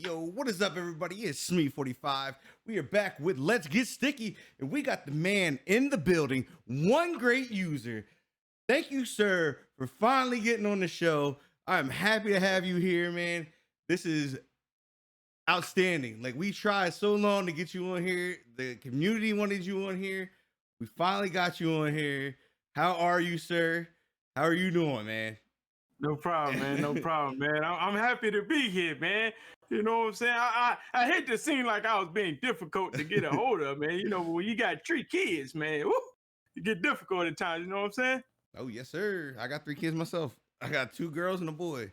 Yo, what is up, everybody? It's Smee45. We are back with Let's Get Sticky, and we got the man in the building, OneGreatUser. Thank you, sir, for finally getting on the show. I'm happy to have you here, man. This is outstanding. Like, we tried so long to get you on here. The community wanted you on here. We finally got you on here. How are you, sir? How are you doing, man? No problem, man. No problem, man. I'm happy to be here, man. You know what I'm saying? I hate to seem like I was being difficult to get a hold of, man. You know, when you got 3 kids, man, woo, it get difficult at times. You know what I'm saying? Oh, yes, sir. I got 3 kids myself. I got 2 girls and a boy.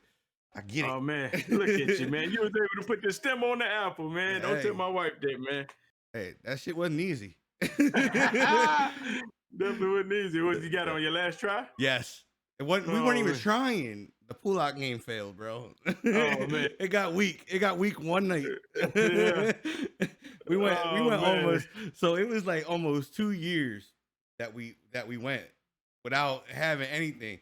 I get it. Oh, man. Look at you, man. You was able to put the stem on the apple, man. Don't tell my wife that, man. Hey, that shit wasn't easy. Definitely wasn't easy. What you got on your last try? Yes. We weren't even trying. The pull-out game failed, bro. Oh, man. It got weak. It got weak one night. Yeah. we went almost. So it was like almost 2 years that we went without having anything.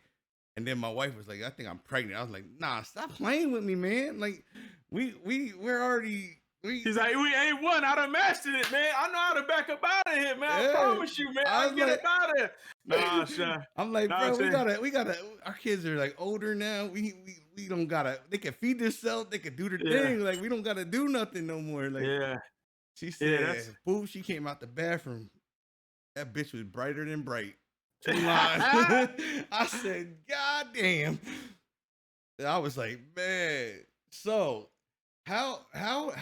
And then my wife was like, I think I'm pregnant. I was like, nah, stop playing with me, man. Like, we're already. He's like, we ain't won. I done mastered it, man. I know how to back up out of here, man. Yeah. I promise you, man. I get up out of here. Nah, son. I'm like, bro, we gotta. Our kids are like older now. We don't gotta. They can feed themselves. They can do their thing. Like, we don't gotta do nothing no more. Like, she said, boo. She came out the bathroom. That bitch was brighter than bright. 2 lines. I said, God damn. And I was like, man. So. How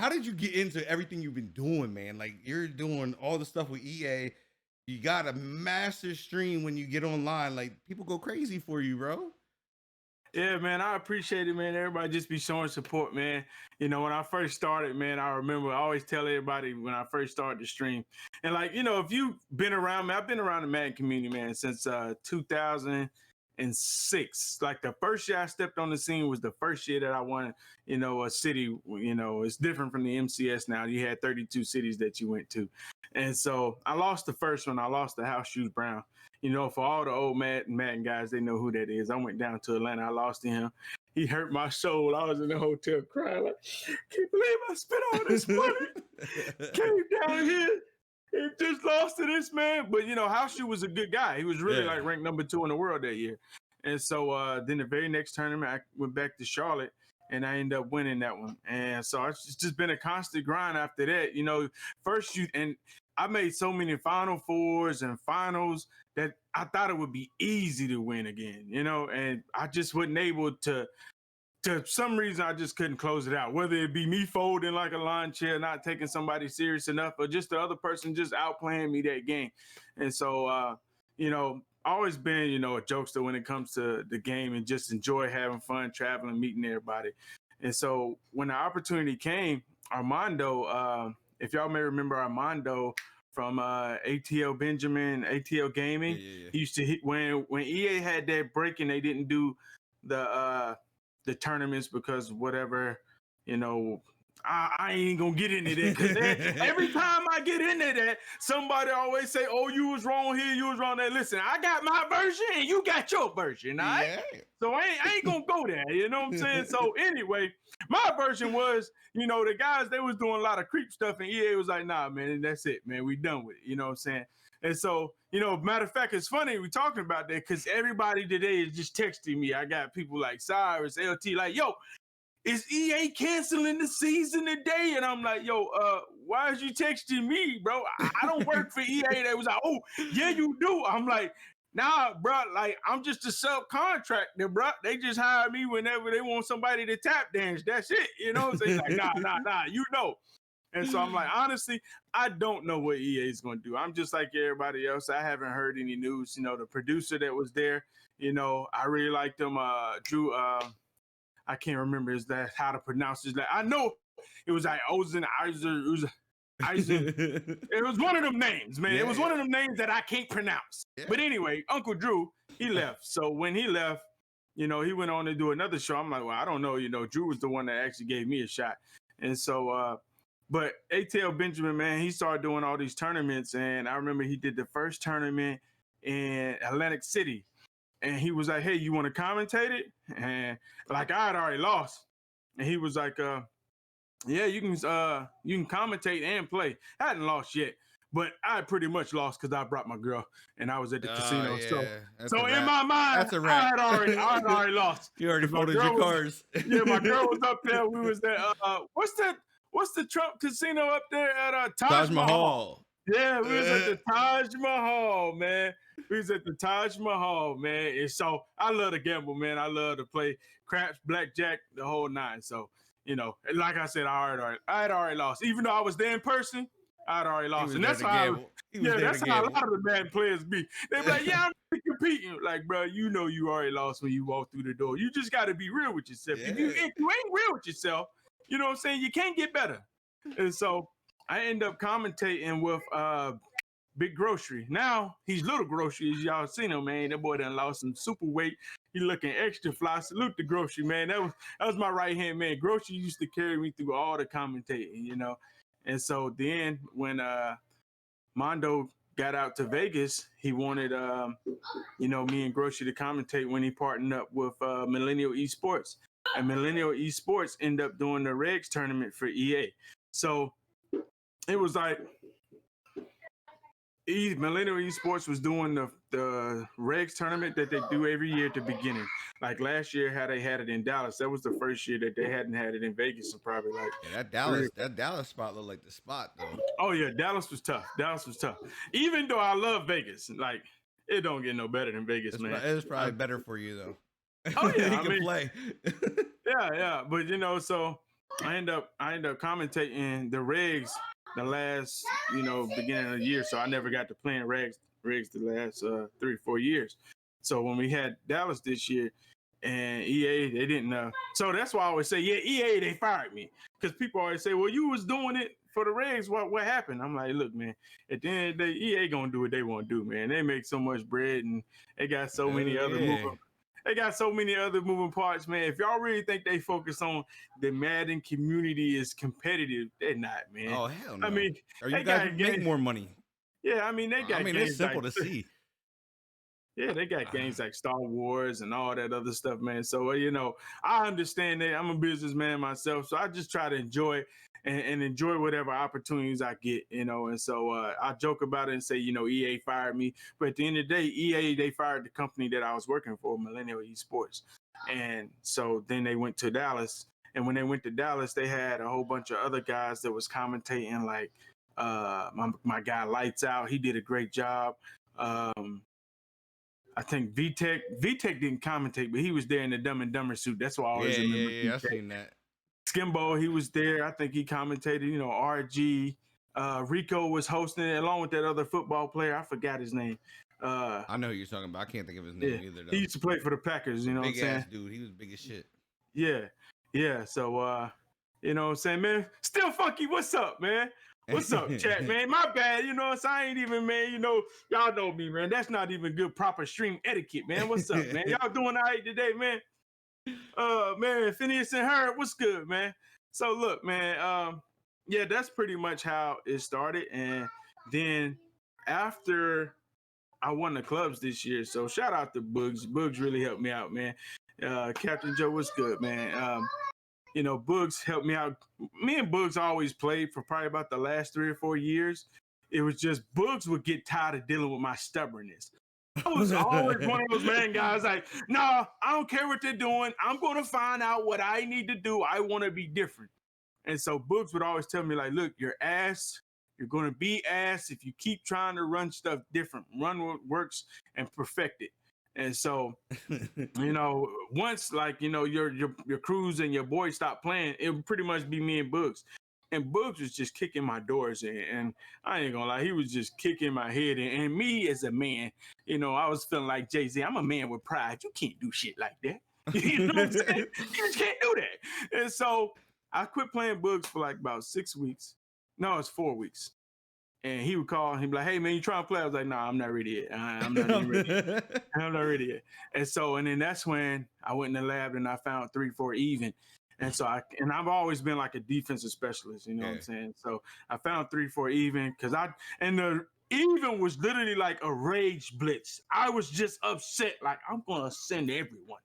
did you get into everything you've been doing, man? Like, you're doing all the stuff with EA. You got a massive stream when you get online. Like, people go crazy for you, bro. Yeah, man, I appreciate it, man. Everybody just be showing support, man. You know, when I first started, man, I remember I always tell everybody when I first started the stream. And like, you know, if you've been around, man, I've been around the Madden community, man, since 2006. Like, the first year I stepped on the scene was the first year that I won, you know, a city. You know, it's different from the MCS now. You had 32 cities that you went to. And so I lost the first one. I lost to House Shoes Brown. You know, for all the old Madden guys, they know who that is. I went down to Atlanta. I lost to him. He hurt my soul. I was in the hotel crying like, can't believe I spent all this money. Came down here and just lost to this man. But, you know, House Shoe was a good guy. He was really like ranked number 2 in the world that year. And so then the very next tournament, I went back to Charlotte. And I ended up winning that one. And so it's just been a constant grind after that. You know, and I made so many Final Fours and finals that I thought it would be easy to win again, you know, and I just wasn't able to some reason, I just couldn't close it out, whether it be me folding like a lawn chair, not taking somebody serious enough, or just the other person just outplaying me that game. And so, you know, always been, you know, a jokester when it comes to the game and just enjoy having fun, traveling, meeting everybody. And so when the opportunity came, Armando, if y'all may remember Armando from ATL Benjamin, ATL Gaming, he used to hit when EA had that break and they didn't do the tournaments because whatever, you know, I ain't gonna get into that because every time I get into that, somebody always say, "Oh, you was wrong here, you was wrong there." Listen, I got my version and you got your version, all right? So I ain't gonna go there, you know what I'm saying? So anyway, my version was, you know, the guys, they was doing a lot of creep stuff and EA was like, nah, man, that's it, man, we done with it, you know what I'm saying? And so, you know, matter of fact, it's funny we talking about that because everybody today is just texting me. I got people like Cyrus, LT, like, yo, is EA canceling the season today? And I'm like, yo, why is you texting me, bro? I don't work for EA. They was like, oh, yeah, you do. I'm like, nah, bro, like, I'm just a subcontractor, bro. They just hire me whenever they want somebody to tap dance. That's it. You know what I'm saying? Like, nah, you know. And so I'm like, honestly, I don't know what EA is going to do. I'm just like everybody else. I haven't heard any news. You know, the producer that was there, you know, I really liked him. Drew, I can't remember how to pronounce his name. I know it was like Ozen. It was one of them names, man. It was one of them names that I can't pronounce. But anyway, Uncle Drew, he left. So when he left, you know, he went on to do another show. I'm like, well, I don't know. You know, Drew was the one that actually gave me a shot. And so, but ATL Benjamin, man, he started doing all these tournaments. And I remember he did the first tournament in Atlantic City. And he was like, hey, you want to commentate it? And like, I had already lost. And he was like, Yeah, you can commentate and play. I hadn't lost yet, but I pretty much lost because I brought my girl and I was at the Oh casino. yeah, that's a So in wrap. my mind, That's a wrap. I had already lost. You already 'Cause my folded your girl was, cards. yeah, my girl was up there. We was there. What's the Trump casino up there at Taj Taj Mahal? Mahal. Yeah, we was at the Taj Mahal, man. We was at the Taj Mahal, man. And so I love to gamble, man. I love to play craps, blackjack, the whole nine. So, you know, like I said, I had already lost. Even though I was there in person, I had already He lost. was And there that's to how gamble. He was there to that's how a gamble. lot of the Madden players be. They be like, yeah, I'm really competing. Like, bro, you know you already lost when you walk through the door. You just got to be real with yourself. Yeah. If you ain't real with yourself, you know what I'm saying? You can't get better. And so I end up commentating with Big Grocery. Now he's Little Grocery, as y'all seen him, man. That boy done lost some super weight. He looking extra fly. Salute to Grocery, man. That was my right hand man. Grocery used to carry me through all the commentating, you know. And so then when Mondo got out to Vegas, he wanted you know, me and Grocery to commentate when he partnered up with Millennial Esports. And Millennial Esports ended up doing the Regs tournament for EA. So it was like Millennial Esports was doing the Regs tournament that they do every year at the beginning. Like last year, how they had it in Dallas. That was the first year that they hadn't had it in Vegas, and probably like that Dallas spot looked like the spot though. Oh yeah, Dallas was tough. Even though I love Vegas, like it don't get no better than Vegas, man. It's probably better for you though. Oh yeah, he can play. yeah, but you know, so I end up commentating the Regs the last, you know, beginning of the year. So I never got to play in Regs the last 3 or 4 years. So when we had Dallas this year and EA, they didn't so that's why I always say, yeah, EA, they fired me. Because people always say, well, you was doing it for the Regs. What happened? I'm like, look, man, at the end of the day, EA gonna do what they want to do, man. They make so much bread and they got so many other moving parts, man. If y'all really think they focus on the Madden community is competitive, they're not, man. Oh hell no. I mean, or you guys make more money. Yeah, I mean they got. It's simple to see. Yeah, they got games like Star Wars and all that other stuff, man. So you know, I understand that. I'm a businessman myself, so I just try to enjoy and enjoy whatever opportunities I get, you know. And so I joke about it and say, you know, EA fired me, but at the end of the day, EA, they fired the company that I was working for, Millennial Esports. And so then they went to Dallas, and when they went to Dallas, they had a whole bunch of other guys that was commentating, like my guy Lights Out. He did a great job. I think VTech didn't commentate, but he was there in the Dumb and Dumber suit. That's why I always remember. Yeah, I've seen that. Skimbo, he was there. I think he commentated. You know, RG, Rico was hosting it along with that other football player. I forgot his name. I know who you're talking about. I can't think of his name either. Though. He used to play for the Packers. You know, big what I'm saying? Ass dude. He was big as shit. Yeah. So, you know, what I'm saying, man. Still funky. What's up, man? What's up, chat, man? My bad, you know, so I ain't even, man, you know, y'all know me, man. That's not even good proper stream etiquette, man. What's up, man? Y'all doing all right today, man? Man, Phineas and Herb, what's good, man? So look, man, yeah, that's pretty much how it started. And then after I won the clubs this year, so shout out to Bugs. Bugs really helped me out, man. Captain Joe, what's good, man? You know, Bugs helped me out. Me and Bugs always played for probably about the last 3 or 4 years. It was just Bugs would get tired of dealing with my stubbornness. I was always one of those man guys like, nah, I don't care what they're doing. I'm going to find out what I need to do. I want to be different. And so Bugs would always tell me like, look, you're ass. You're going to be ass if you keep trying to run stuff different. Run what works and perfect it. And so, you know, once like, you know, your crews and your boys stopped playing, it would pretty much be me and Bugs. And Bugs was just kicking my doors in. And I ain't gonna lie, he was just kicking my head in. And me as a man, you know, I was feeling like Jay-Z, I'm a man with pride. You can't do shit like that. You know what I'm saying? You just can't do that. And so I quit playing Bugs for like about 6 weeks. No, it's 4 weeks. And he would call and he'd be like, hey, man, you trying to play? I was like, nah, I'm not ready yet. I'm not even ready yet. I'm not ready yet. And so, and then that's when I went in the lab and I found 3-4 even. And so I've always been like a defensive specialist, you know what I'm saying? So I found 3-4 even because the even was literally like a rage blitz. I was just upset. Like, I'm going to send everyone.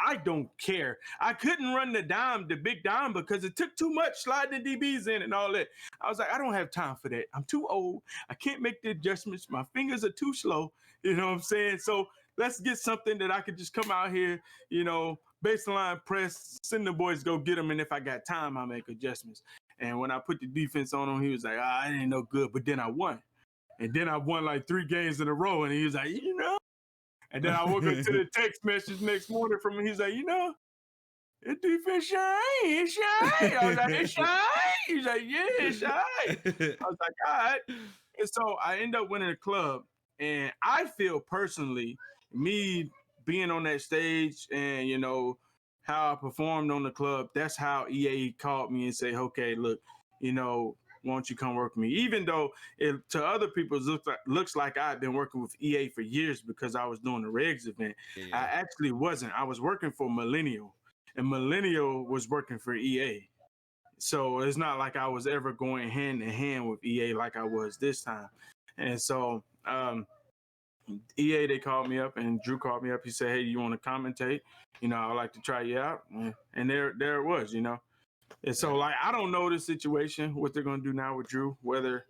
I don't care. I couldn't run the big dime, because it took too much sliding the DBs in and all that. I was like, I don't have time for that. I'm too old. I can't make the adjustments. My fingers are too slow. You know what I'm saying? So let's get something that I could just come out here, baseline press, send the boys go get them. And if I got time, I'll make adjustments. And when I put the defense on him, he was like, I didn't know good, but then I won. And then I won like 3 games in a row. And he was like, And then I woke up to the text message next morning from him. He's like, the defense shine. It's shine. I was like, it's shine. He's like, yeah, it's shine. I was like, all right. And so I end up winning the club. And I feel personally, me being on that stage and, how I performed on the club, that's how EA called me and say, okay, look, why don't you come work with me? Even though to other people it looks like I've been working with EA for years because I was doing the Regs event. Yeah. I actually wasn't. I was working for Millennial, and Millennial was working for EA. So it's not like I was ever going hand in hand with EA like I was this time. And so EA, they called me up, and Drew called me up. He said, hey, you want to commentate? I'd like to try you out. And there it was, And so, like, I don't know the situation, what they're going to do now with Drew, whether,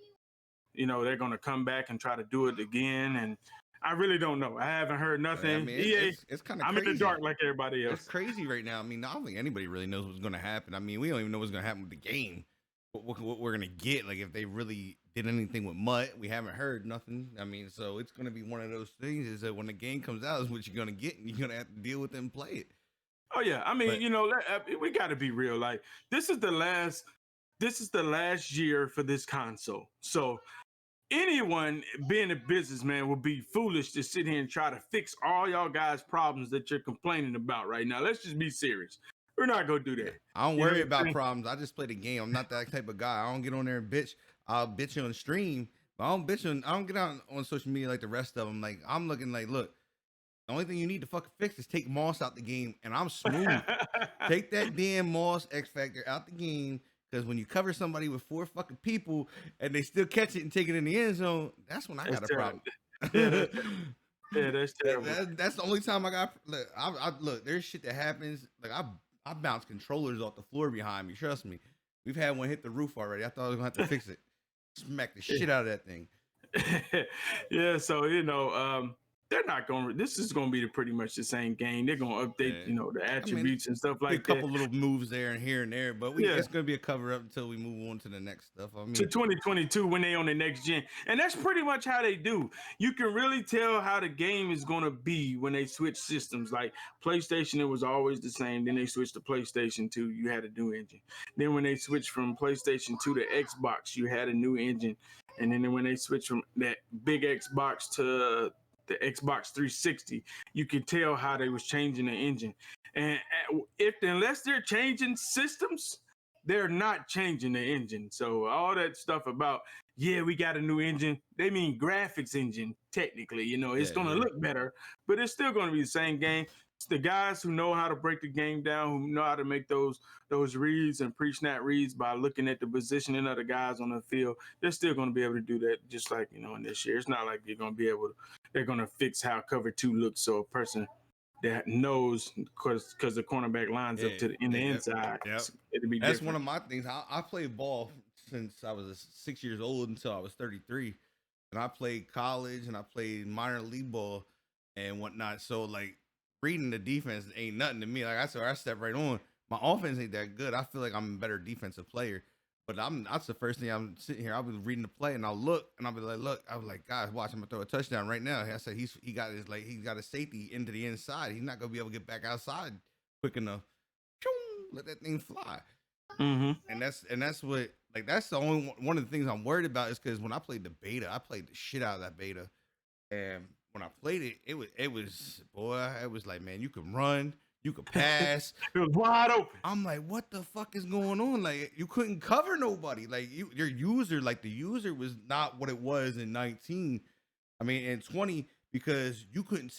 they're going to come back and try to do it again. And I really don't know. I haven't heard nothing. EA, it's kind of I'm in the dark like everybody else. It's crazy right now. I mean, I don't think anybody really knows what's going to happen. I mean, we don't even know what's going to happen with the game, what we're going to get. Like, if they really did anything with Mutt, we haven't heard nothing. I mean, so it's going to be one of those things is that when the game comes out is what you're going to get, and you're going to have to deal with it and play it. Oh yeah, I mean, we got to be real. Like, this is the last year for this console. So anyone being a businessman would be foolish to sit here and try to fix all y'all guys' problems that you're complaining about right now. Let's just be serious. We're not gonna do that. I don't worry about problems. I just play the game. I'm not that type of guy. I don't get on there and bitch. I'll bitch on stream, but I don't get out on social media like the rest of them. Like, I'm looking like, look. The only thing you need to fucking fix is take Moss out the game, and I'm smooth. Take that damn Moss X Factor out the game, because when you cover somebody with 4 fucking people and they still catch it and take it in the end zone, that's when I got a problem. Yeah, that's terrible. That's the only time I got. Look, there's shit that happens. Like, I bounce controllers off the floor behind me. Trust me. We've had one hit the roof already. I thought I was gonna have to fix it. Smack the shit out of that thing. Yeah, so they're not going. This is going to be pretty much the same game. They're going to update, the attributes and stuff like that. A couple little moves there and here and there, but it's going to be a cover up until we move on to the next stuff. I mean, to 2022 when they on the next gen, and that's pretty much how they do. You can really tell how the game is going to be when they switch systems. Like PlayStation, it was always the same. Then they switched to PlayStation 2. You had a new engine. Then when they switched from PlayStation 2 to Xbox, you had a new engine. And then when they switched from that big Xbox to the Xbox 360, you could tell how they was changing the engine. And unless they're changing systems, they're not changing the engine. So all that stuff about, we got a new engine, they mean graphics engine, technically. It's going to look better, but it's still going to be the same game. It's the guys who know how to break the game down, who know how to make those reads and pre-snap reads by looking at the positioning of the guys on the field. They're still going to be able to do that, just like, in this year. It's not like they're going to fix how cover 2 looks, so a person that knows, because the cornerback lines up to the inside. Yep. It'll be That's different. one of my things. I played ball since I was 6 years old until I was 33, and I played college and I played minor league ball and whatnot. So, like, reading the defense ain't nothing to me. Like I said, I step right on. My offense ain't that good. I feel like I'm a better defensive player, but that's the first thing. I'm sitting here, I'll be reading the play and I'll look and I'll be like, look, I was like, guys, watch him throw a touchdown right now. I said, he got a safety into the inside. He's not gonna be able to get back outside quick enough. Let that thing fly. Mm-hmm. And that's what, like, that's the only one of the things I'm worried about is because when I played the beta, I played the shit out of that beta, and when I played it, it was like, man, you can run, you could pass. It was wide open. I'm like, what the fuck is going on? Like, you couldn't cover nobody. Like, your user, like the user was not what it was in 19. I mean, in 20, because you couldn't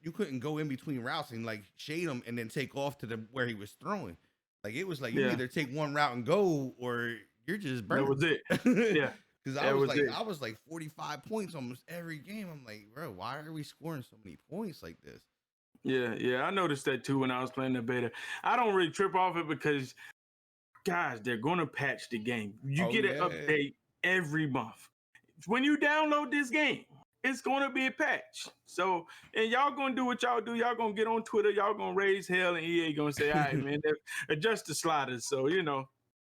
you couldn't go in between routes and like shade him and then take off to where he was throwing. Like, it was like you either take one route and go, or you're just burning. That was it. Yeah. Because I was like 45 points almost every game. I'm like, bro, why are we scoring so many points like this? Yeah, I noticed that too when I was playing the beta. I don't really trip off it because, guys, they're gonna patch the game. You Oh get an yeah. update every month. When you download this game, it's gonna be a patch. So, and y'all gonna do what y'all do. Y'all gonna get on Twitter. Y'all gonna raise hell, and EA gonna say, "All right, man, adjust the sliders." So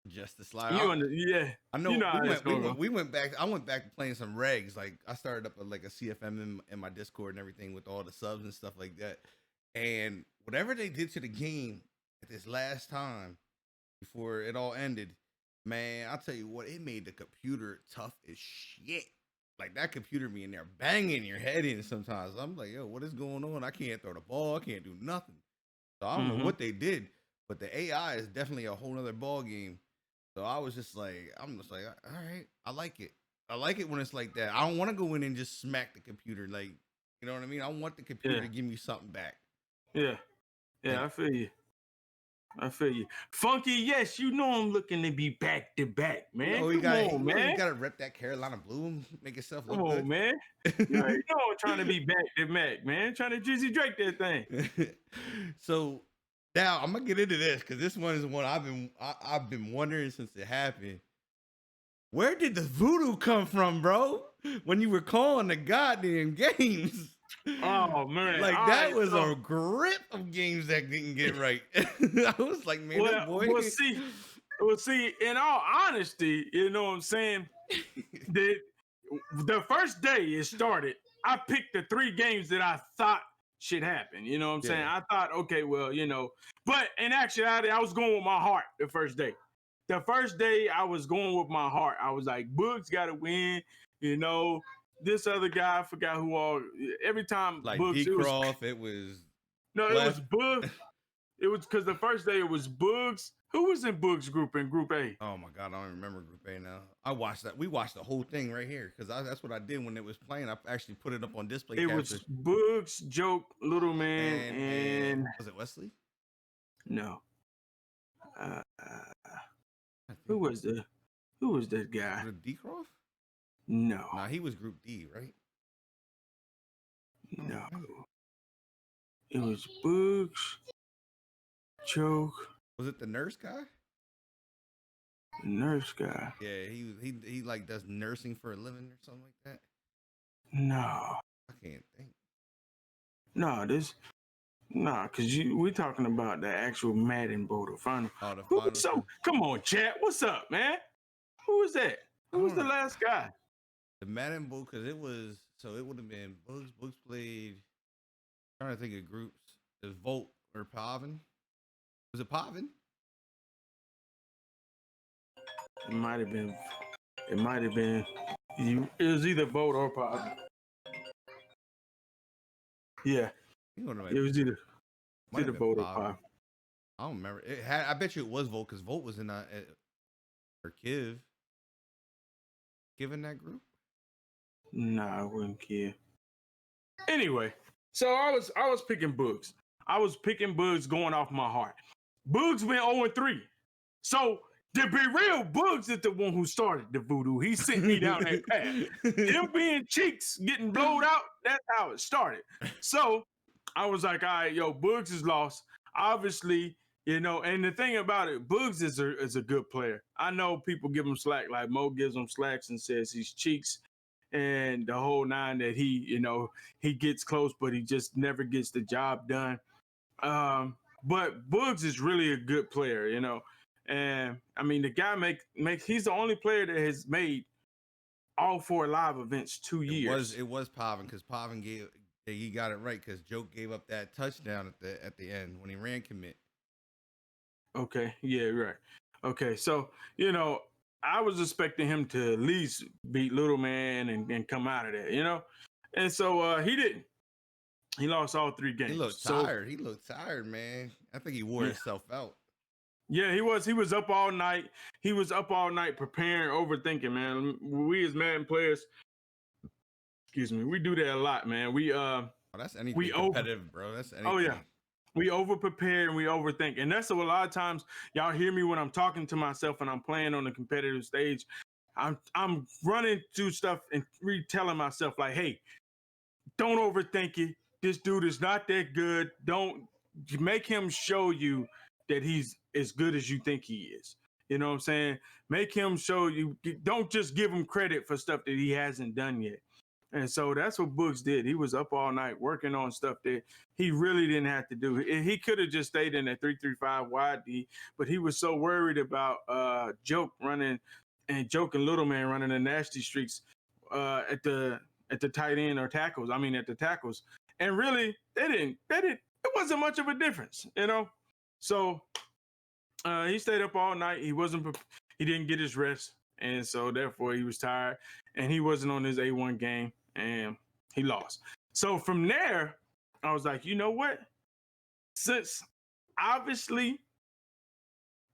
Just the slide. yeah, I know you know we how it's went we gonna went go. we went back. I went back to playing some regs. Like I started up like a CFM in my Discord and everything with all the subs and stuff like that. And whatever they did to the game at this last time before it all ended, man, I'll tell you what, it made the computer tough as shit. Like that computer be in there banging your head in sometimes. I'm like, yo, what is going on? I can't throw the ball. I can't do nothing. So I don't know what they did, but the AI is definitely a whole nother ball game. So I was just like, I'm just like, all right, I like it. I like it when it's like that. I don't want to go in and just smack the computer. Like, you know what I mean? I want the computer to give me something back. Yeah, I feel you. Funky, yes, you know I'm looking to be back to back, man. You man. You gotta rep that Carolina blue and make yourself look good. Man. You already know I'm trying to be back to back, man. Trying to Drizzy Drake that thing. So now I'm gonna get into this because this one is one I've been wondering since it happened. Where did the voodoo come from, bro? When you were calling the goddamn games. Oh man, like that was a grip of games that didn't get right. I was like, man, this boy. Well, see, in all honesty, you know what I'm saying? The first day it started, I picked the 3 games that I thought should happen. You know what I'm saying? I thought, okay, well, but in actuality, I was going with my heart the first day. The first day I was going with my heart. I was like, Boogs got to win. This other guy, I forgot who all. Every time like Boogs, it was no, it was Boogs. It was because the first day it was Boogs. Who was in Boogs group in Group A? Oh my God, I don't remember Group A now. I watched that. We watched the whole thing right here because that's what I did when it was playing. I actually put it up on display. It was Boogs, Joke, Little Man, and was it Wesley? No. Who was that guy? Was it D-Croft? No. Nah, he was Group D, right? No. It was Boogs, Joke. Was it the nurse guy? The nurse guy. Yeah, he like does nursing for a living or something like that. No. I can't think. No, because we talking about the actual Madden Bowl, the final. Oh, the final. So come on, chat. What's up, man? Who was that? Who was the last guy? The Madden Bowl, because it would have been Boogs. Boogs played. I'm trying to think of groups. It was Volt or Pavin. Was it Pavin? It might have been. It was either Volt or Pavin. Yeah. It was either Volt or Pavin. I don't remember. I bet you it was Volt because Volt was in or Kiv. In that group? Nah, I wouldn't care. Anyway, so I was picking Boogs. I was picking Boogs going off my heart. Boogs went 0-3. So to be real, Boogs is the one who started the voodoo. He sent me down that path. Him being cheeks, getting blowed out, that's how it started. So I was like, all right, yo, Boogs is lost. Obviously, and the thing about it, Boogs is a good player. I know people give him slack, like Mo gives him slacks and says he's cheeks and the whole 9 that he gets close, but he just never gets the job done. But Boogs is really a good player, and I mean the guy he's the only player that has made all 4 live events 2 years. It was Pavin because Pavin he got it right because Joke gave up that touchdown at the end when he ran commit. Okay, yeah, right. Okay, so I was expecting him to at least beat Little Man and come out of there, and so he didn't. He lost all 3 games. He looked tired. He looked tired, man. I think he wore himself out. Yeah, he was. He was up all night. He was up all night preparing, overthinking, man. We as Madden players, excuse me, we do that a lot, man. That's anything competitive, bro. That's anything. Oh yeah. We over prepare and we overthink. And that's a lot of times y'all hear me when I'm talking to myself and I'm playing on the competitive stage. I'm running through stuff and retelling myself like, hey, don't overthink it. this dude is not that good. Don't make him show you that he's as good as you think he is. You know what I'm saying? Make him show you. Don't just give him credit for stuff that he hasn't done yet. And so that's what Books did. He was up all night working on stuff that he really didn't have to do. He could have just stayed in that 3-3-5 wide D, but he was so worried about Joke running and Joke and Little Man running the nasty streaks at the tight end or tackles. I mean, at the tackles. And really, it wasn't much of a difference, you know? So he stayed up all night. He didn't get his rest. And so therefore he was tired and he wasn't on his A1 game and he lost. So from there, I was like, you know what? Since obviously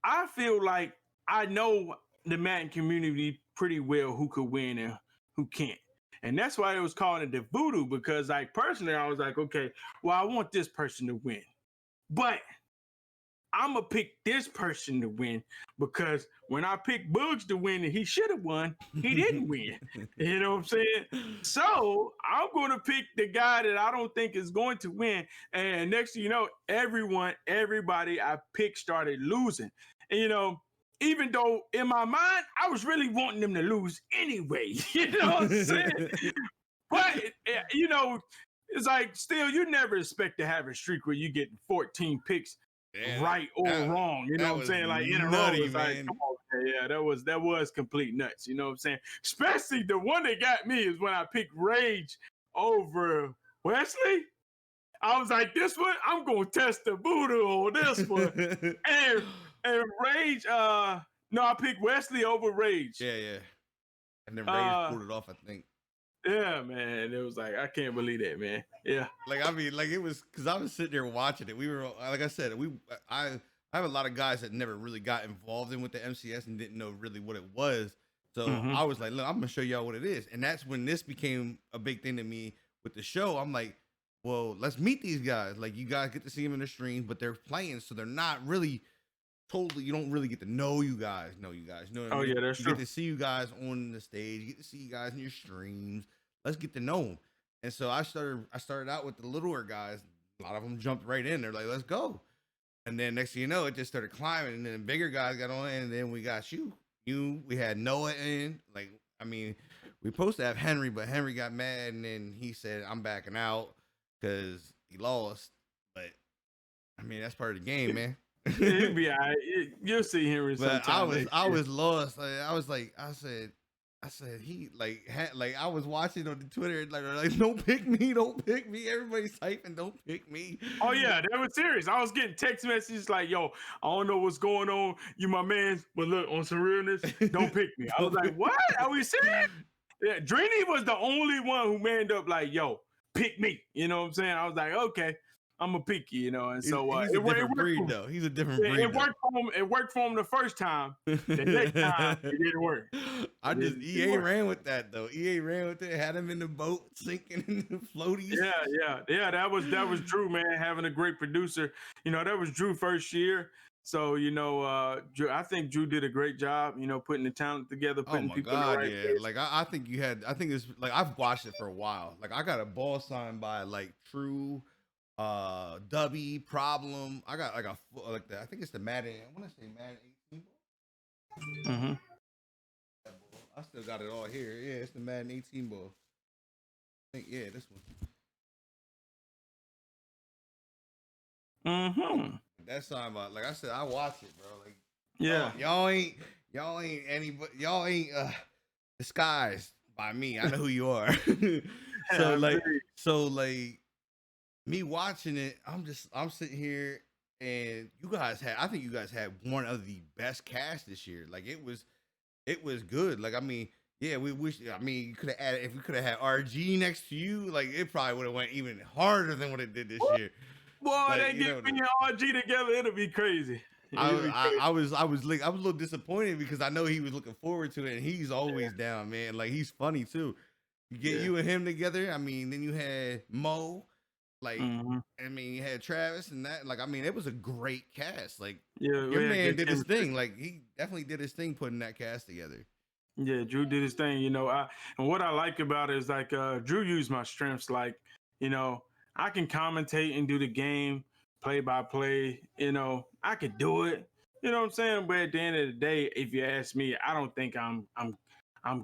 I feel like I know the Madden community pretty well who could win and who can't. And that's why it was calling it the voodoo, because like personally, I was like, okay, well, I want this person to win. But I'm going to pick this person to win because when I picked Bugs to win and he should have won, he didn't win. You know what I'm saying? So I'm going to pick the guy that I don't think is going to win. And next thing you know, everybody I picked started losing. And, you know, even though in my mind, I was really wanting them to lose anyway. You know what I'm saying? But, you know, it's like still, you never expect to have a streak where you get 14 picks. Yeah, right or wrong, you know what I'm saying? Like in a row, it's like, come on, yeah, that was complete nuts. You know what I'm saying? Especially the one that got me is when I picked Rage over Wesley. I was like, this one, I'm gonna test the voodoo on this one. and Rage, no, I picked Wesley over Rage. Yeah. And then Rage pulled it off, I think. Yeah, man. It was like, I can't believe that, man. Yeah. Like, I mean, like it was because I was sitting there watching it. We were, like I said, I have a lot of guys that never really got involved in with the MCS and didn't know really what it was. So I was like, look, I'm gonna show y'all what it is. And that's when this became a big thing to me with the show. I'm like, well, let's meet these guys. Like, you guys get to see them in the streams, but they're playing, so they're not really totally. You don't really get to know you guys. You know what I mean? Yeah, that's you true. Get to see you guys on the stage. You get to see you guys in your streams. Let's get to know them. And so I started out with the littler guys. A lot of them jumped right in. They're like, let's go. And then next thing you know, it just started climbing. And then bigger guys got on. And then we got you. We had Noah in. Like, I mean, we supposed to have Henry, but Henry got mad. And then he said, I'm backing out because he lost. But, I mean, that's part of the game, man. He'll be all right. You'll see Henry sometime. But I was lost. Like, I said, he like I was watching on the Twitter like don't pick me. Everybody's typing don't pick me. Oh yeah, that was serious. I was getting text messages like, yo, I don't know what's going on. You my man, but look, on some realness, don't pick me. I was like, what? Are we serious? Yeah, Drini was the only one who manned up like, yo, pick me. You know what I'm saying? I was like, okay, I'm a pick you, you know. And so he's a different breed, though. He's a different breed. It worked for him. It worked for him the first time. The next time, it didn't work. EA ran with that though. EA ran with it. Had him in the boat sinking in the floaties. Yeah. That was Drew, man. Having a great producer. You know, that was Drew's first year. So you know, Drew, I think Drew did a great job. You know, putting the talent together, putting people in the right place. Like I think you had. I think it's like I've watched it for a while. Like I got a ball signed by like True. Dubby Problem. I got like that. I think it's the Madden. I want to say Madden 18 ball. I still got it all here. Yeah, it's the Madden 18 ball. I think this one. That's something about. Like I said, I watch it, bro. Like y'all ain't disguised by me. I know who you are. so me watching it, I'm sitting here, and I think you guys had one of the best casts this year. Like it was good. Like I mean, yeah, we wish. I mean, you could have added if we could have had RG next to you. Like it probably would have went even harder than what it did this year. Boy, they get me and RG together, it'll be crazy. I was a little disappointed because I know he was looking forward to it, and he's always down, man. Like he's funny too. You get you and him together. I mean, then you had Mo. Like, I mean, you had Travis and that. Like, I mean, it was a great cast. Like, your man did his thing. Like, he definitely did his thing putting that cast together. Yeah, Drew did his thing. You know, and what I like about it is like Drew used my strengths. Like, you know, I can commentate and do the game play by play. I could do it. You know what I'm saying? But at the end of the day, if you ask me, I don't think I'm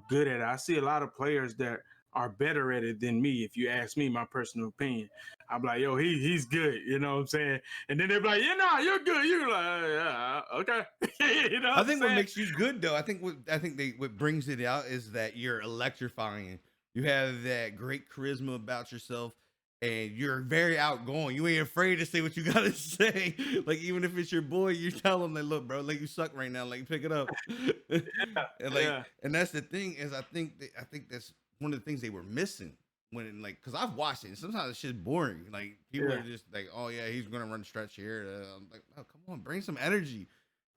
good at it. I see a lot of players that are better at it than me. If you ask me, my personal opinion, I'm like, yo, he's good. You know what I'm saying? And then they're like, you're good. You're like, yeah, okay. I think what makes you good though, I think what brings it out is that you're electrifying. You have that great charisma about yourself, and you're very outgoing. You ain't afraid to say what you gotta say. Like even if it's your boy, you tell him like, look, bro, like you suck right now, like pick it up. And that's the thing is, I think that's one of the things they were missing when because I've watched it. And sometimes it's just boring. Like people are just like, oh yeah, he's gonna run stretch here. I'm like, oh come on, bring some energy.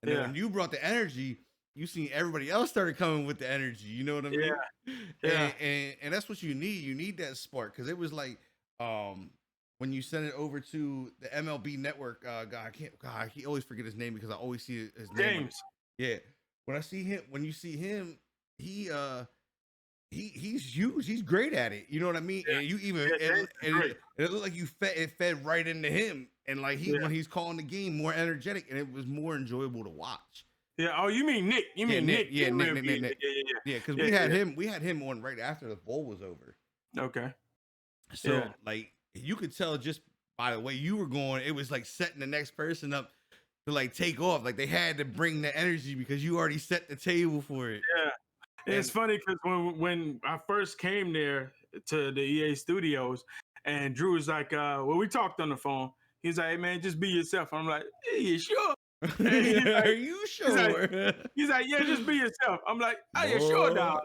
And then when you brought the energy, you seen everybody else started coming with the energy. You know what I mean? Yeah. And that's what you need. You need that spark because it was like when you send it over to the MLB Network he always forget his name because I always see his name. James. Yeah. When you see him, he's huge. He's great at it. You know what I mean? And you even it looked like it fed right into him. And like when he's calling the game more energetic, and it was more enjoyable to watch. Yeah. Oh, you mean Nick? You mean Nick? Yeah, Nick. Yeah, because we had him on right after the bowl was over. Okay. So like you could tell just by the way you were going, it was like setting the next person up to like take off. Like they had to bring the energy because you already set the table for it. Yeah. It's funny because when I first came there to the EA studios, and Drew was like, we talked on the phone. He's like, hey man, just be yourself. I'm like, hey, you sure? Are you sure? He's like, yeah, just be yourself. I'm like, are you sure, dog?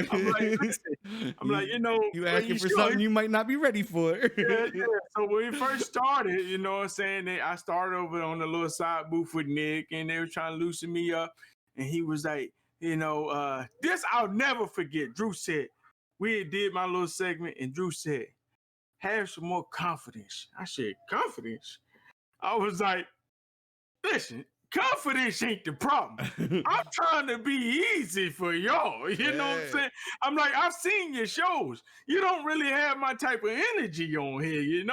I'm like, listen. I'm like, you asking for something you might not be ready for. Yeah. So when we first started, you know what I'm saying? I started over on the little side booth with Nick, and they were trying to loosen me up. And he was like, this I'll never forget. Drew said, we did my little segment, and Drew said, have some more confidence. I said, confidence? I was like, listen, confidence ain't the problem. I'm trying to be easy for y'all. You know what I'm saying? I'm like, I've seen your shows. You don't really have my type of energy on here,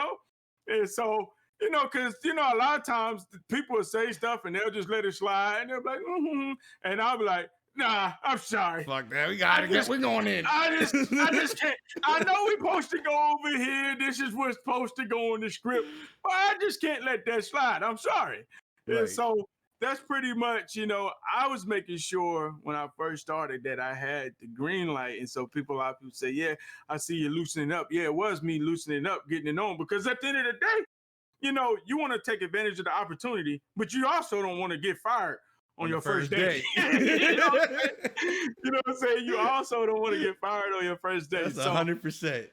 And so, because, a lot of times people will say stuff and they'll just let it slide. And they'll be like, and I'll be like, nah, I'm sorry. Fuck that. We're going in. I just can't. I know we're supposed to go over here. This is what's supposed to go in the script. But I just can't let that slide. I'm sorry. Right. And so that's pretty much, I was making sure when I first started that I had the green light. And so a lot of people say, yeah, I see you loosening up. Yeah, it was me loosening up, getting it on. Because at the end of the day, you want to take advantage of the opportunity, but you also don't want to get fired on your first day. You know what I'm saying? You also don't want to get fired on your first day. That's 100%.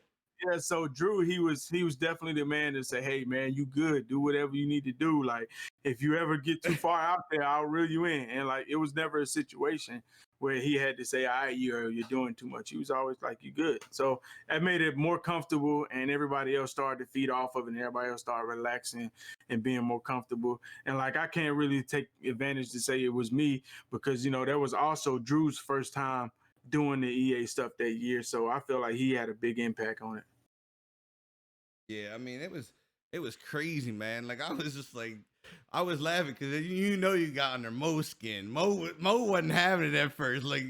Yeah, so Drew, he was definitely the man to say, hey man, you good, do whatever you need to do. Like if you ever get too far out there, I'll reel you in. And like it was never a situation where he had to say, all right, you're doing too much. He was always like, you good. So that made it more comfortable, and everybody else started to feed off of it, and everybody else started relaxing and being more comfortable. And like I can't really take advantage to say it was me because that was also Drew's first time doing the EA stuff that year, so I feel like he had a big impact on it. Yeah, I mean, it was crazy, man. Like I was just like, I was laughing because you got under Mo's skin. Mo wasn't having it at first. Like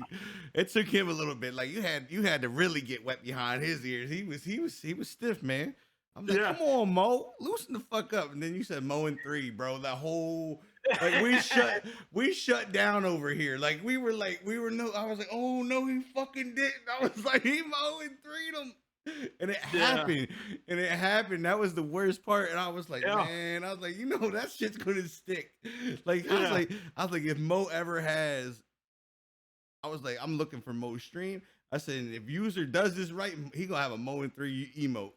it took him a little bit. Like you had to really get wet behind his ears. He was stiff, man. I'm like, come on, Mo, loosen the fuck up. And then you said Mo in 3, bro. That whole like we shut down over here. Like we were I was like, oh no, he fucking didn't. I was like, he Mo in 3'd him. And it happened. That was the worst part. And I was like, man, that shit's gonna stick. Like I was like, if Mo ever has, I was like, I'm looking for Mo's stream. I said, if user does this right, he gonna have a Mo in 3 emote.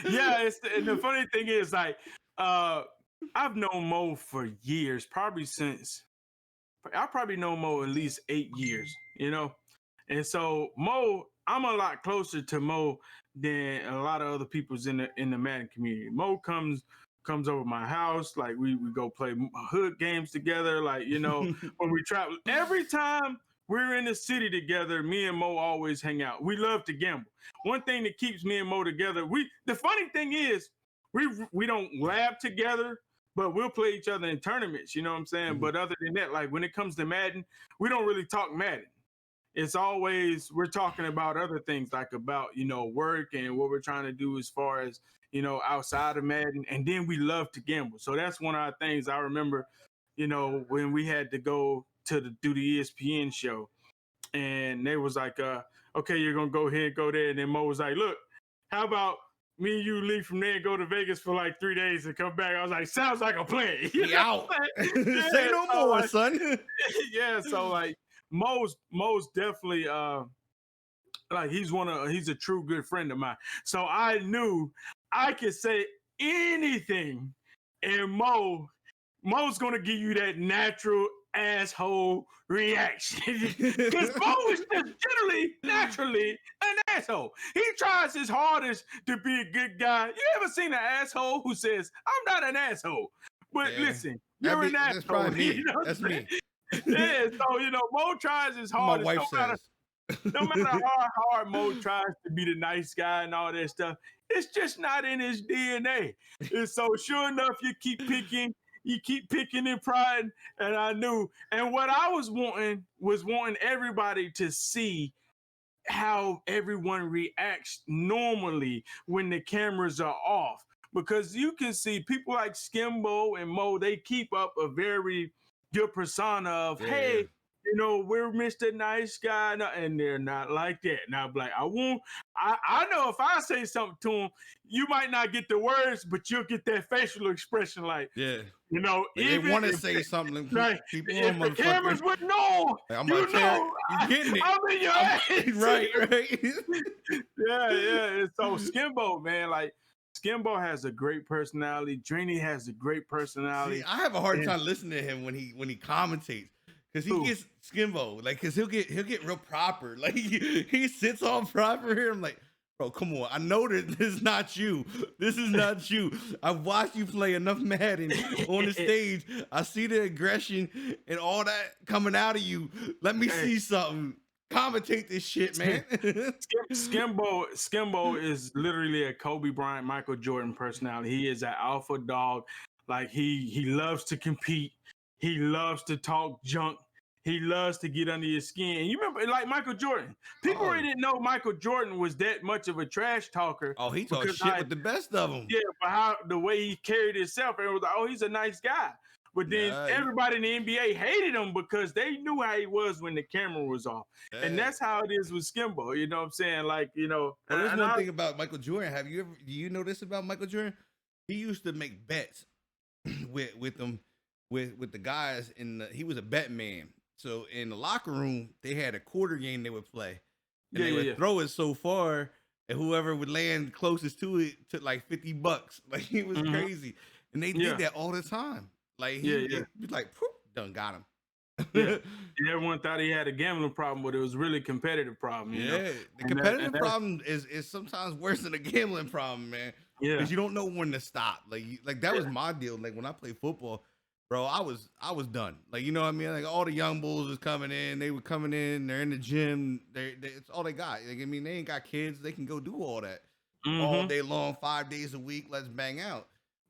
Yeah, and the funny thing is, like, I've known Mo for years, I probably know Mo at least 8 years, and so Mo, I'm a lot closer to Mo than a lot of other people's in the Madden community. Mo comes over my house, like we go play hood games together, like when we travel. Every time we're in the city together. Me and Mo always hang out. We love to gamble. One thing that keeps me and Mo together, the funny thing is, we don't lab together, but we'll play each other in tournaments, you know what I'm saying? But other than that, like when it comes to Madden, we don't really talk Madden. It's always we're talking about other things, like about, you know, work and what we're trying to do as far as, you know, outside of Madden. And then we love to gamble. So that's one of our things. I remember, you know, when we had to go do the ESPN show, and they was like, okay, you're gonna go here and go there. And then Mo was like, look, how about me and you leave from there and go to Vegas for like 3 days and come back? I was like, sounds like a plan. We out. Say no more, like, son. Yeah, so like Mo's definitely like he's a true good friend of mine. So I knew I could say anything, and Mo's gonna give you that natural asshole reaction because Mo is just naturally an asshole. He tries his hardest to be a good guy. You ever seen an asshole who says, "I'm not an asshole"? But listen, you're an asshole. That's probably me. You know that's me. Yeah, so you know, Mo tries his hardest. My wife says. No matter how hard Mo tries to be the nice guy and all that stuff, it's just not in his DNA. And so sure enough, you keep picking and prying, and I knew. And what I was wanting everybody to see how everyone reacts normally when the cameras are off. Because you can see people like Skimbo and Mo, they keep up a very good persona of, hey, you know, we're Mr. Nice Guy, and they're not like that. Now, like, I know if I say something to them, you might not get the words, but you'll get that facial expression, like, you know, like even they want to say something. Like, people if the cameras would know, like, you getting it. I'm in your ass. Right. Yeah. And so Skimbo, man, like, Skimbo has a great personality. Drini has a great personality. See, I have a hard time listening to him when he commentates. Cause he gets Skimbo, like, cause he'll get real proper, like he sits all proper here. I'm like, bro, come on. I know that this is not you. This is not you. I've watched you play enough Madden on the stage. I see the aggression and all that coming out of you. Let me see something. Commentate this shit, man. Skimbo is literally a Kobe Bryant, Michael Jordan personality. He is an alpha dog. Like he loves to compete. He loves to talk junk. He loves to get under your skin. And you remember, like Michael Jordan. People really didn't know Michael Jordan was that much of a trash talker. Oh, he talked shit with the best of them. Yeah, but the way he carried himself, and it was like, oh, he's a nice guy. But then everybody in the NBA hated him because they knew how he was when the camera was off. And that's how it is with Skimbo. You know what I'm saying? Like, you know. Well, there's one thing about Michael Jordan. Do you know this about Michael Jordan? He used to make bets with them, with the guys he was a bet man. So in the locker room, they had a quarter game they would play. And they would throw it so far, and whoever would land closest to it took like $50. Like, it was crazy. And they did that all the time. Like, he was like, poof, done got him. Everyone thought he had a gambling problem, but it was really a competitive problem. You know? The competitive problem is sometimes worse than a gambling problem, man. Yeah, because you don't know when to stop. Like that was my deal. Like when I played football, bro, I was done. Like, you know what I mean? Like, all the young bulls was coming in. They were coming in. They're in the gym. It's all they got. Like, I mean, they ain't got kids. They can go do all that all day long, 5 days a week. Let's bang out.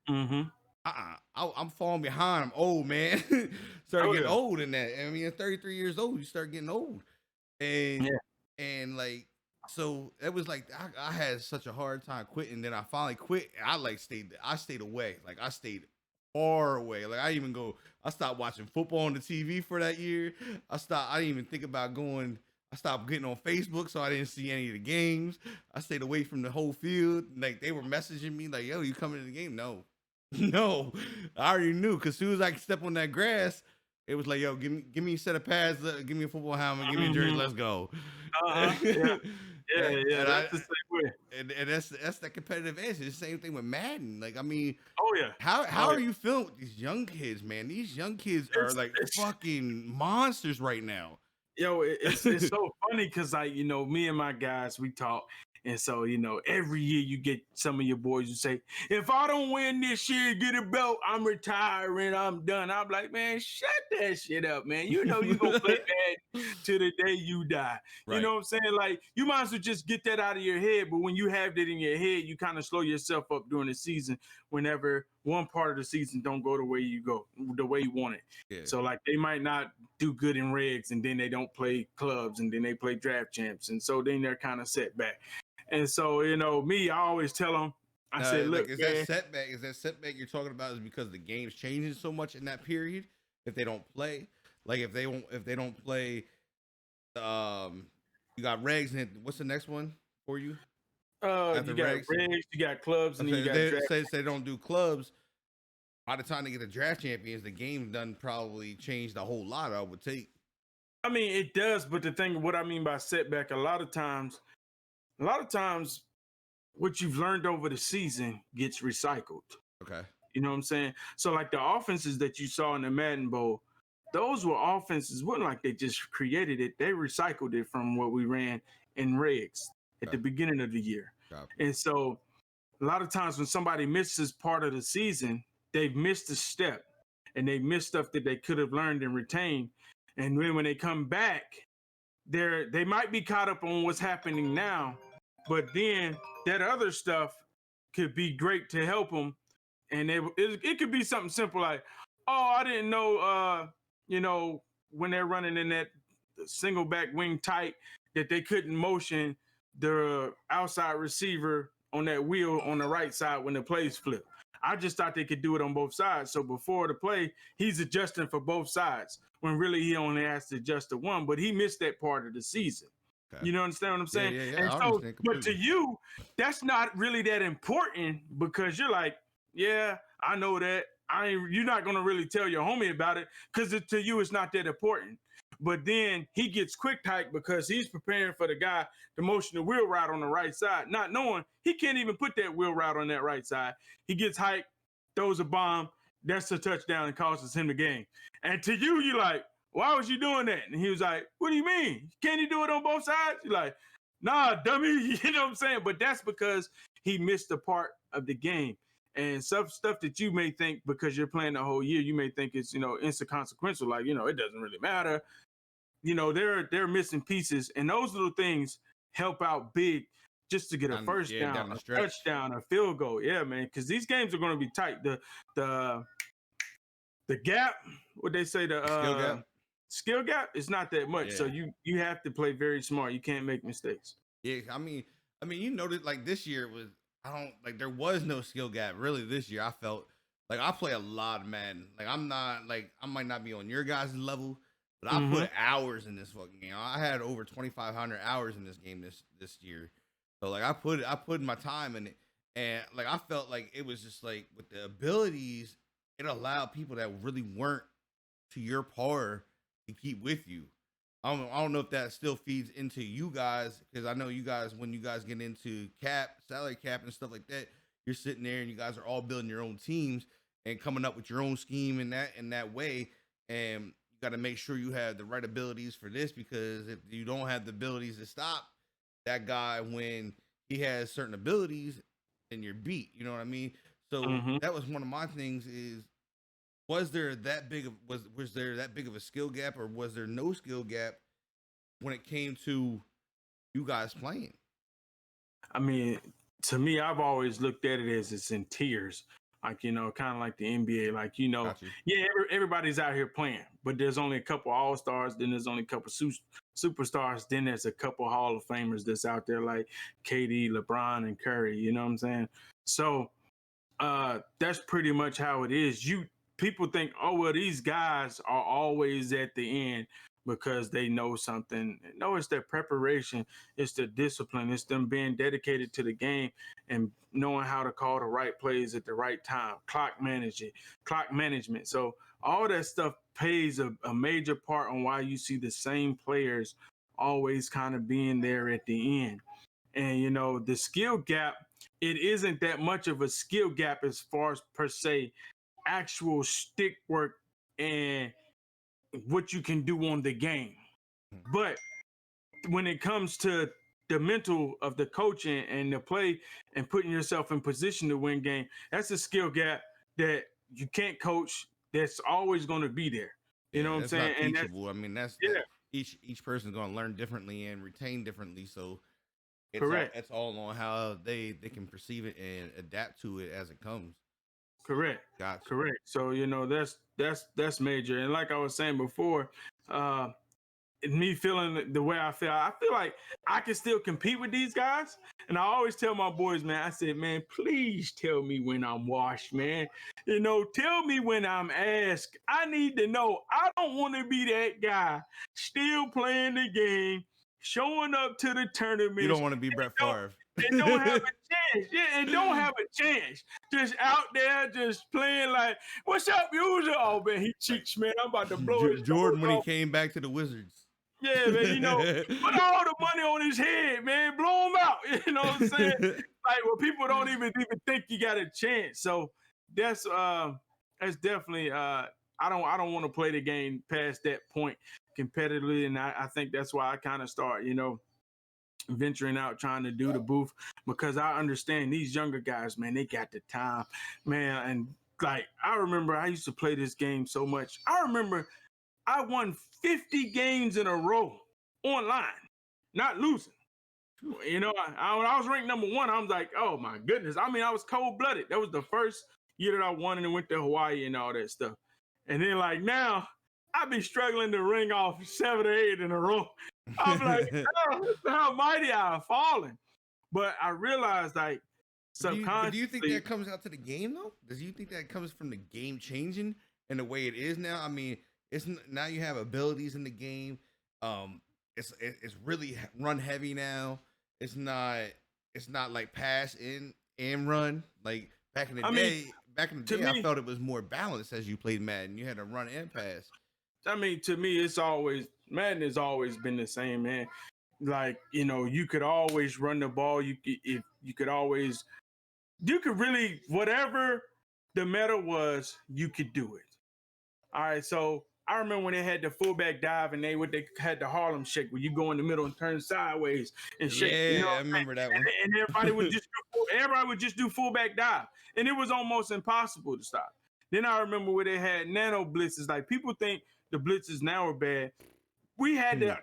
I'm falling behind. I'm old, man. Start getting old in that. I mean, at 33 years old, you start getting old. And like, so it was like I had such a hard time quitting. Then I finally quit. And I stayed away. Like, I stayed far away. Like, I stopped watching football on the TV for that year. I didn't even think about going. I stopped getting on Facebook, so I didn't see any of the games. I stayed away from the whole field. Like, they were messaging me like, yo, you coming to the game? No, I already knew, because as soon as I could step on that grass, it was like, yo, give me a set of pads, give me a football helmet, give me a jersey, let's go. That's the same way. And that's the competitive edge. It's the same thing with Madden. Like, I mean, how are you feeling with these young kids, man? These young kids are like fucking monsters right now. Yo, it's so funny because, like, you know, me and my guys, we talk, And so, every year you get some of your boys who say, if I don't win this year, get a belt, I'm retiring, I'm done. I'm like, man, shut that shit up, man. You know you're going to play bad till the day you die. Right. You know what I'm saying? Like, you might as well just get that out of your head. But when you have that in your head, you kind of slow yourself up during the season whenever one part of the season don't go the way you want it. Yeah. So, like, they might not do good in regs, and then they don't play clubs, and then they play draft champs. And so then they're kind of set back. And so, me, I always tell them, I said, look, is man, that setback you're talking about is because the game's changing so much in that period? If they don't play, like if they don't play, you got regs, and what's the next one for you? You got regs, you got clubs, and then you got draft. Say they don't do clubs. By the time they get the draft champions, the game done probably changed a whole lot, I would take. I mean, it does, but the thing, what I mean by setback, a lot of times, what you've learned over the season gets recycled. Okay. You know what I'm saying? So like the offenses that you saw in the Madden Bowl, those were offenses, wasn't like they just created it. They recycled it from what we ran in regs at the beginning of the year. And so a lot of times when somebody misses part of the season, they've missed a step and they missed stuff that they could have learned and retained. And then when they come back, they might be caught up on what's happening now, but then that other stuff could be great to help them. And it could be something simple like, oh, I didn't know, when they're running in that single back wing tight, that they couldn't motion the outside receiver on that wheel on the right side when the plays flip. I just thought they could do it on both sides. So before the play, he's adjusting for both sides when really he only has to adjust to one, but he missed that part of the season. Okay. You understand what I'm saying? Yeah. And so, but to you, that's not really that important because you're like, yeah, I know that. You're not going to really tell your homie about it because to you, it's not that important. But then he gets quick tight because he's preparing for the guy to motion the wheel route on the right side, not knowing he can't even put that wheel route on that right side. He gets hyped, throws a bomb, that's a touchdown and causes him the game. And to you, you're like, why was you doing that? And he was like, what do you mean? Can't he do it on both sides? You're like, nah, dummy. You know what I'm saying? But that's because he missed a part of the game. And stuff that you may think because you're playing the whole year, you may think it's, inconsequential. Like, it doesn't really matter. They're missing pieces. And those little things help out big just to get a first down, a touchdown, a field goal. Yeah, man. Because these games are going to be tight. The gap, what they say, the skill gap is not that much. Yeah. So you have to play very smart. You can't make mistakes. Yeah, I mean, that like this year was, there was no skill gap really this year. I felt like I play a lot of Madden. Like I might not be on your guys' level, but I put hours in this fucking game. I had over 2,500 hours in this game this year. So like I put my time in it, and like I felt like it was just like with the abilities, it allowed people that really weren't to your par to keep with you. I don't know if that still feeds into you guys, because I know you guys, when you guys get into salary cap and stuff like that, you're sitting there and you guys are all building your own teams and coming up with your own scheme in that way. And you got to make sure you have the right abilities for this, because if you don't have the abilities to stop that guy when he has certain abilities, then you're beat. You know what I mean? So that was one of my things is, was there that big of a skill gap, or was there no skill gap when it came to you guys playing? I mean, to me, I've always looked at it as it's in tiers, like, kind of like the NBA, like, everybody's out here playing, but there's only a couple all-stars, then there's only a couple superstars, then there's a couple Hall of Famers that's out there like KD, LeBron, and Curry, you know what I'm saying? So that's pretty much how it is. People think, oh, well, these guys are always at the end because they know something. No, it's their preparation. It's their discipline. It's them being dedicated to the game and knowing how to call the right plays at the right time, clock management. So all that stuff plays a major part on why you see the same players always kind of being there at the end. And, the skill gap, it isn't that much of a skill gap as far as per se actual stick work and what you can do on the game. But when it comes to the mental of the coaching and the play and putting yourself in position to win game. That's a skill gap that you can't coach. That's always going to be there. You know what I'm That's saying? not And teachable. I mean, that's yeah, that each person's gonna learn differently and retain differently. So correct. it's all on how they can perceive it and adapt to it as it comes. Correct. Gotcha. Correct. So, that's major. And like I was saying before, uh, me feeling the way I feel like I can still compete with these guys. And I always tell my boys, man, I said, man, please tell me when I'm washed, man. Tell me when I'm asked. I need to know. I don't want to be that guy still playing the game, showing up to the tournament. You don't want to be Brett Favre. And don't have a chance. Yeah, and don't have a chance. Just out there, just playing like, what's up, user? Oh, man, he cheats, man. I'm about to blow his Jordan when he off. came back to the Wizards. Yeah, man, put all the money on his head, man. Blow him out. You know what I'm saying? Like, well, people don't even think you got a chance. So that's definitely I don't want to play the game past that point competitively. And I think that's why I kind of start, venturing out trying to do the booth, because I understand these younger guys, man, they got the time, man. And like, I remember I used to play this game so much. I remember I won 50 games in a row online, not losing. When I was ranked number 1, I was like, oh my goodness. I mean, I was cold-blooded. That was the first year that I won and went to Hawaii and all that stuff. And then like now, I be struggling to ring off 7 or 8 in a row. I'm like, oh, how mighty I've fallen. But I realized, like, subconsciously. Do you think that comes out to the game though? Do you think that comes from the game changing and the way it is now? I mean, it's now you have abilities in the game. It's really run heavy now. It's not like pass and run like back in the day. Back in the day, I felt it was more balanced as you played Madden. You had to run and pass. I mean, to me, Madden has always been the same, man. Like, you could always run the ball. You could really, whatever the meta was, you could do it. All right, so I remember when they had the fullback dive and they had the Harlem shake, where you go in the middle and turn sideways and shake. Yeah, I remember that one. And everybody would just do fullback dive, and it was almost impossible to stop. Then I remember where they had nano blitzes. Like, people think the blitzes now are bad. We had to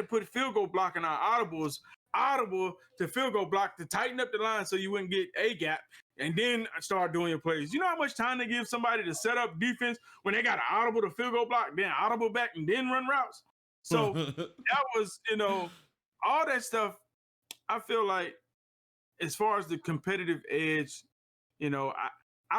put field goal block in our audible to field goal block to tighten up the line so you wouldn't get a gap, and then start doing your plays. You know how much time they give somebody to set up defense when they got an audible to field goal block, then audible back, and then run routes? So that was, all that stuff. I feel like, as far as the competitive edge, I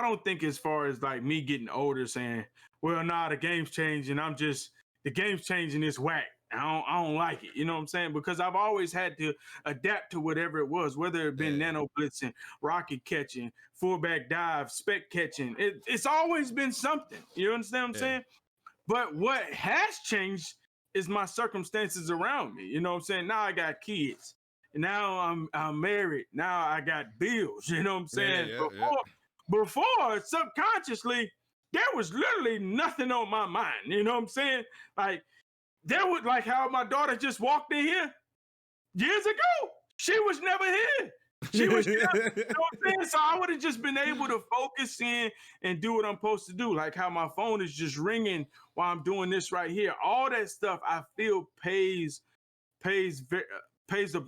don't think, as far as like me getting older, saying, well, nah, the game's changing. The game's changing, is whack. I don't like it. You know what I'm saying? Because I've always had to adapt to whatever it was, whether it been nano blitzing, rocket catching, fullback dive, spec catching. It's always been something. You understand what I'm saying? But what has changed is my circumstances around me. You know what I'm saying? Now I got kids. And now I'm married. Now I got bills. You know what I'm saying? Before, subconsciously, there was literally nothing on my mind. You know what I'm saying? Like, there was, like, how my daughter just walked in here years ago. She was never here. She was, you know what I'm saying? So I would have just been able to focus in and do what I'm supposed to do. Like how my phone is just ringing while I'm doing this right here. All that stuff I feel plays a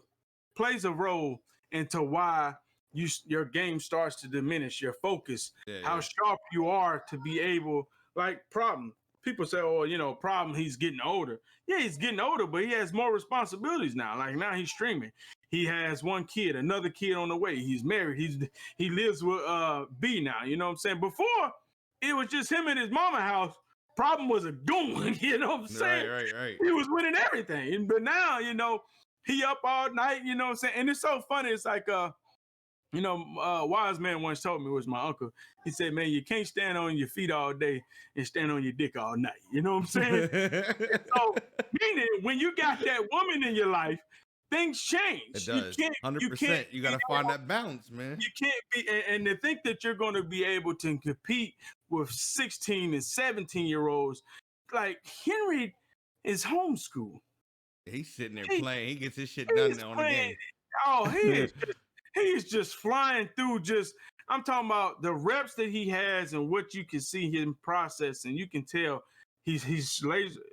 role into why your game starts to diminish, your focus, how sharp you are to be able, like, problem. People say, oh, problem, he's getting older. Yeah, he's getting older, but he has more responsibilities now. Like, now he's streaming. He has one kid, another kid on the way. He's married. He lives with B now. You know what I'm saying? Before, it was just him in his mama house. Problem was a goon. You know what I'm saying? Right. He was winning everything. But now, he up all night. You know what I'm saying? And it's so funny. It's like, wise man once told me, was my uncle. He said, man, you can't stand on your feet all day and stand on your dick all night. You know what I'm saying? So, meaning, when you got that woman in your life, things change. It does. 100%. You got to find that balance, man. You can't be, and to think that you're going to be able to compete with 16 and 17-year-olds, like Henry is homeschooled. He's sitting there He, playing. He gets his shit done he's on the playing. game. Oh, he is just flying through. I'm talking about the reps that he has and what you can see him process, and you can tell he's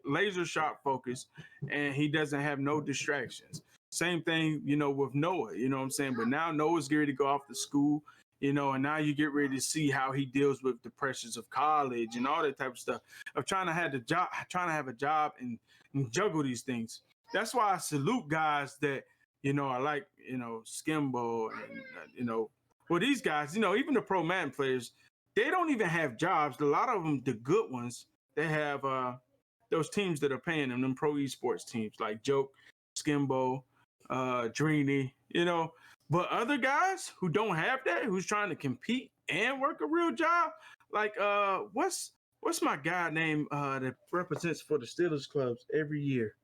laser sharp focused, and he doesn't have no distractions. Same thing, with Noah. You know what I'm saying? But now Noah's ready to go off to school. And now you get ready to see how he deals with the pressures of college and all that type of stuff of trying to have a job and juggle these things. That's why I salute guys that I like, Skimbo and well, these guys, even the pro Madden players, they don't even have jobs. A lot of them, the good ones, they have those teams that are paying them pro esports teams like Joke, Skimbo, Dreeny, But other guys who don't have that, who's trying to compete and work a real job, like what's my guy name that represents for the Steelers clubs every year?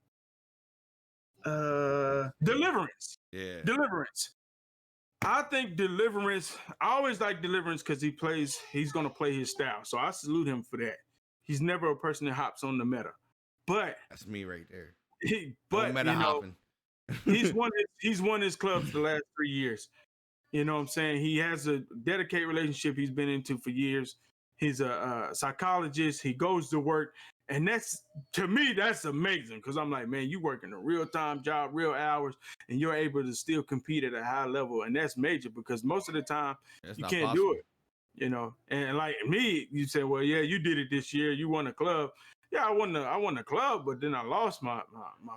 Deliverance. Yeah. Deliverance. I think Deliverance, I always like Deliverance because he's going to play his style. So I salute him for that. He's never a person that hops on the meta. But that's me right there. Meta hopping. he's won his clubs the last 3 years. You know what I'm saying? He has a dedicated relationship he's been into for years. He's a psychologist. He goes to work. And to me, that's amazing because I'm like, man, you working a real-time job, real hours, and you're able to still compete at a high level. And that's major because most of the time you can't do it, And like me, you say, well, yeah, you did it this year. You won a club. Yeah, I won the club, but then I lost my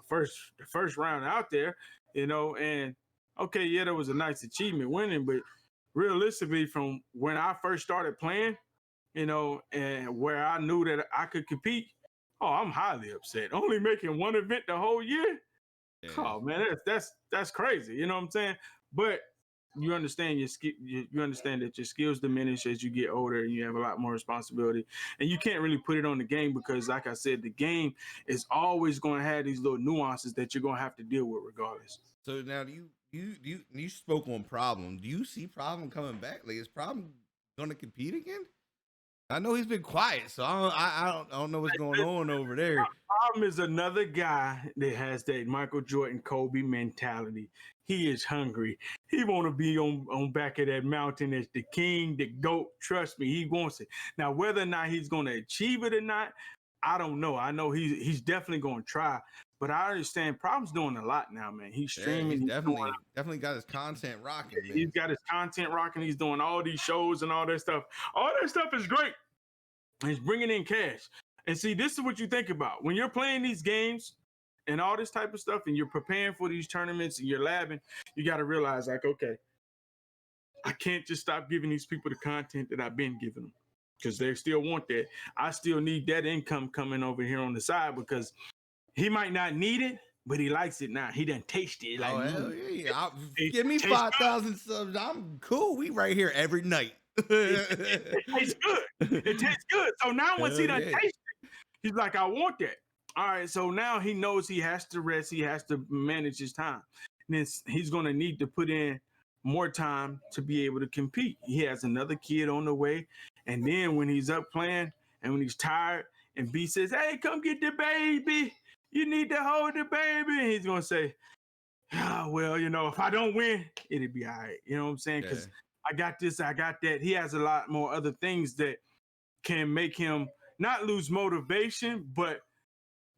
first round out there, and okay, yeah, that was a nice achievement winning, but realistically from when I first started playing, and where I knew that I could compete, I'm highly upset. Only making one event the whole year? Yeah. Oh man, that's crazy. You know what I'm saying? But you understand you understand that your skills diminish as you get older and you have a lot more responsibility, and you can't really put it on the game because, like I said, the game is always going to have these little nuances that you're going to have to deal with regardless. So now you spoke on Problem. Do you see Problem coming back? Like, is Problem going to compete again? I know he's been quiet, so I don't know what's going on over there. Problem is another guy that has that Michael Jordan, Kobe mentality. He is hungry. He want to be on back of that mountain as the king, the GOAT. Trust me, he wants it. Now, whether or not he's going to achieve it or not, I don't know. I know he's definitely going to try, but I understand Problem's doing a lot now, man. He's streaming. He's definitely got his content rocking, man. He's got his content rocking. He's doing all these shows and all that stuff. All that stuff is great. He's bringing in cash. And see, this is what you think about. When you're playing these games and all this type of stuff and you're preparing for these tournaments and you're labbing, you got to realize, like, okay, I can't just stop giving these people the content that I've been giving them because they still want that. I still need that income coming over here on the side because he might not need it, but he likes it now. He done tasted it. Like, hell yeah. Give me 5,000 subs. I'm cool. We right here every night. It tastes good. It tastes good. So now once he done tasted it, he's like, I want that. All right. So now he knows he has to rest. He has to manage his time. And then he's going to need to put in more time to be able to compete. He has another kid on the way. And then when he's up playing and when he's tired and B says, hey, come get the baby. You need to hold the baby. And he's going to say, well, if I don't win, it'll be all right. You know what I'm saying? Because I got this, I got that. He has a lot more other things that can make him not lose motivation, but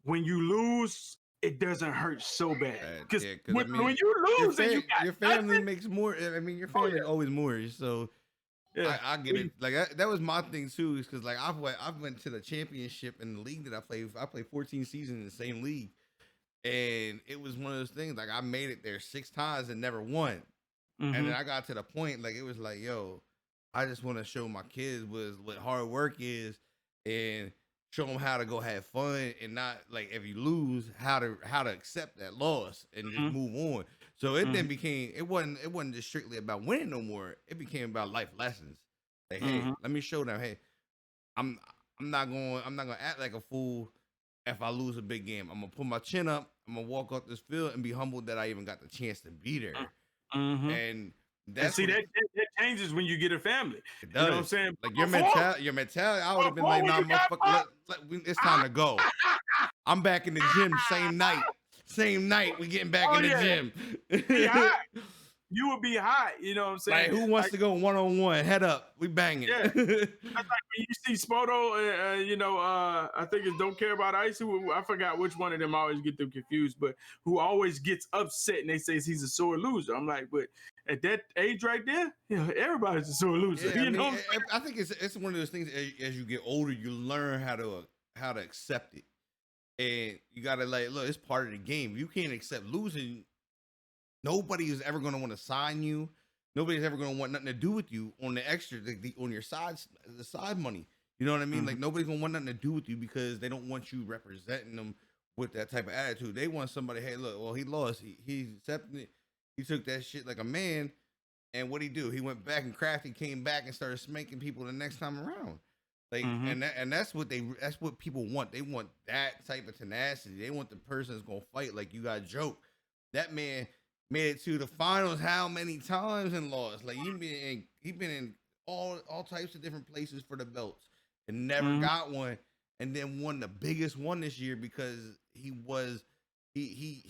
when you lose, it doesn't hurt so bad. Because when you lose, your family makes more. I mean, your family always more. So yeah, I get it. Like that was my thing too. Is because like I went to the championship in the league that I played. I played 14 seasons in the same league, and it was one of those things. Like I made it there 6 times and never won. Mm-hmm. And then I got to the point, like, it was like, yo, I just want to show my kids what hard work is and show them how to go have fun and not, like, if you lose, how to accept that loss and just move on. So it then became, it wasn't just strictly about winning no more. It became about life lessons. Like, hey, let me show them, hey, I'm not gonna act like a fool if I lose a big game. I'm gonna put my chin up, I'm gonna walk off this field and be humbled that I even got the chance to be there. And that's that changes when you get a family. You know what I'm saying? Like your mentality, I would have been like, nah, motherfucker, it's time to go. I'm back in the gym same night. same night we getting back in the gym. Be hot. You would be hot, you know what I'm saying? Like, who wants to go 1-on-1? Head up, we banging. Yeah, that's like when you see Spoto, I think it's Don't Care About Ice. Who I forgot which one of them. I always get them confused, but who always gets upset and they say he's a sore loser. I'm like, but at that age right there, everybody's a sore loser. Yeah, I think it's one of those things. As you get older, you learn how to accept it, and you gotta look. It's part of the game. If you can't accept losing, nobody is ever going to want to sign you. Nobody's ever going to want nothing to do with you on the extra, on your the side money. You know what I mean? Like, nobody's going to want nothing to do with you because they don't want you representing them with that type of attitude. They want somebody, hey, look, well, he lost. He's accepting it. He took that shit like a man. And what'd he do? He went back and crafty, came back and started spanking people the next time around. Like, and that's what people want. They want that type of tenacity. They want the person that's going to fight like you got Joke. That man made it to the finals how many times and lost? Like, he been in all types of different places for the belts and never got one, and then won the biggest one this year because he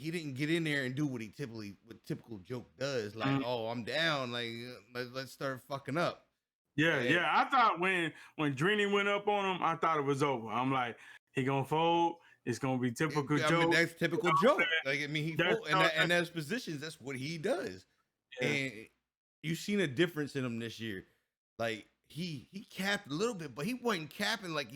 didn't get in there and do what typical Joke does. Like, oh, I'm down. Like, let's start fucking up. Yeah. I thought when Drini went up on him, I thought it was over. I'm like, he gonna fold. It's gonna be typical Joke. I mean, that's typical Joke. Like, I mean, and those positions, that's what he does. Yeah. And you've seen a difference in him this year. Like, he capped a little bit, but he wasn't capping like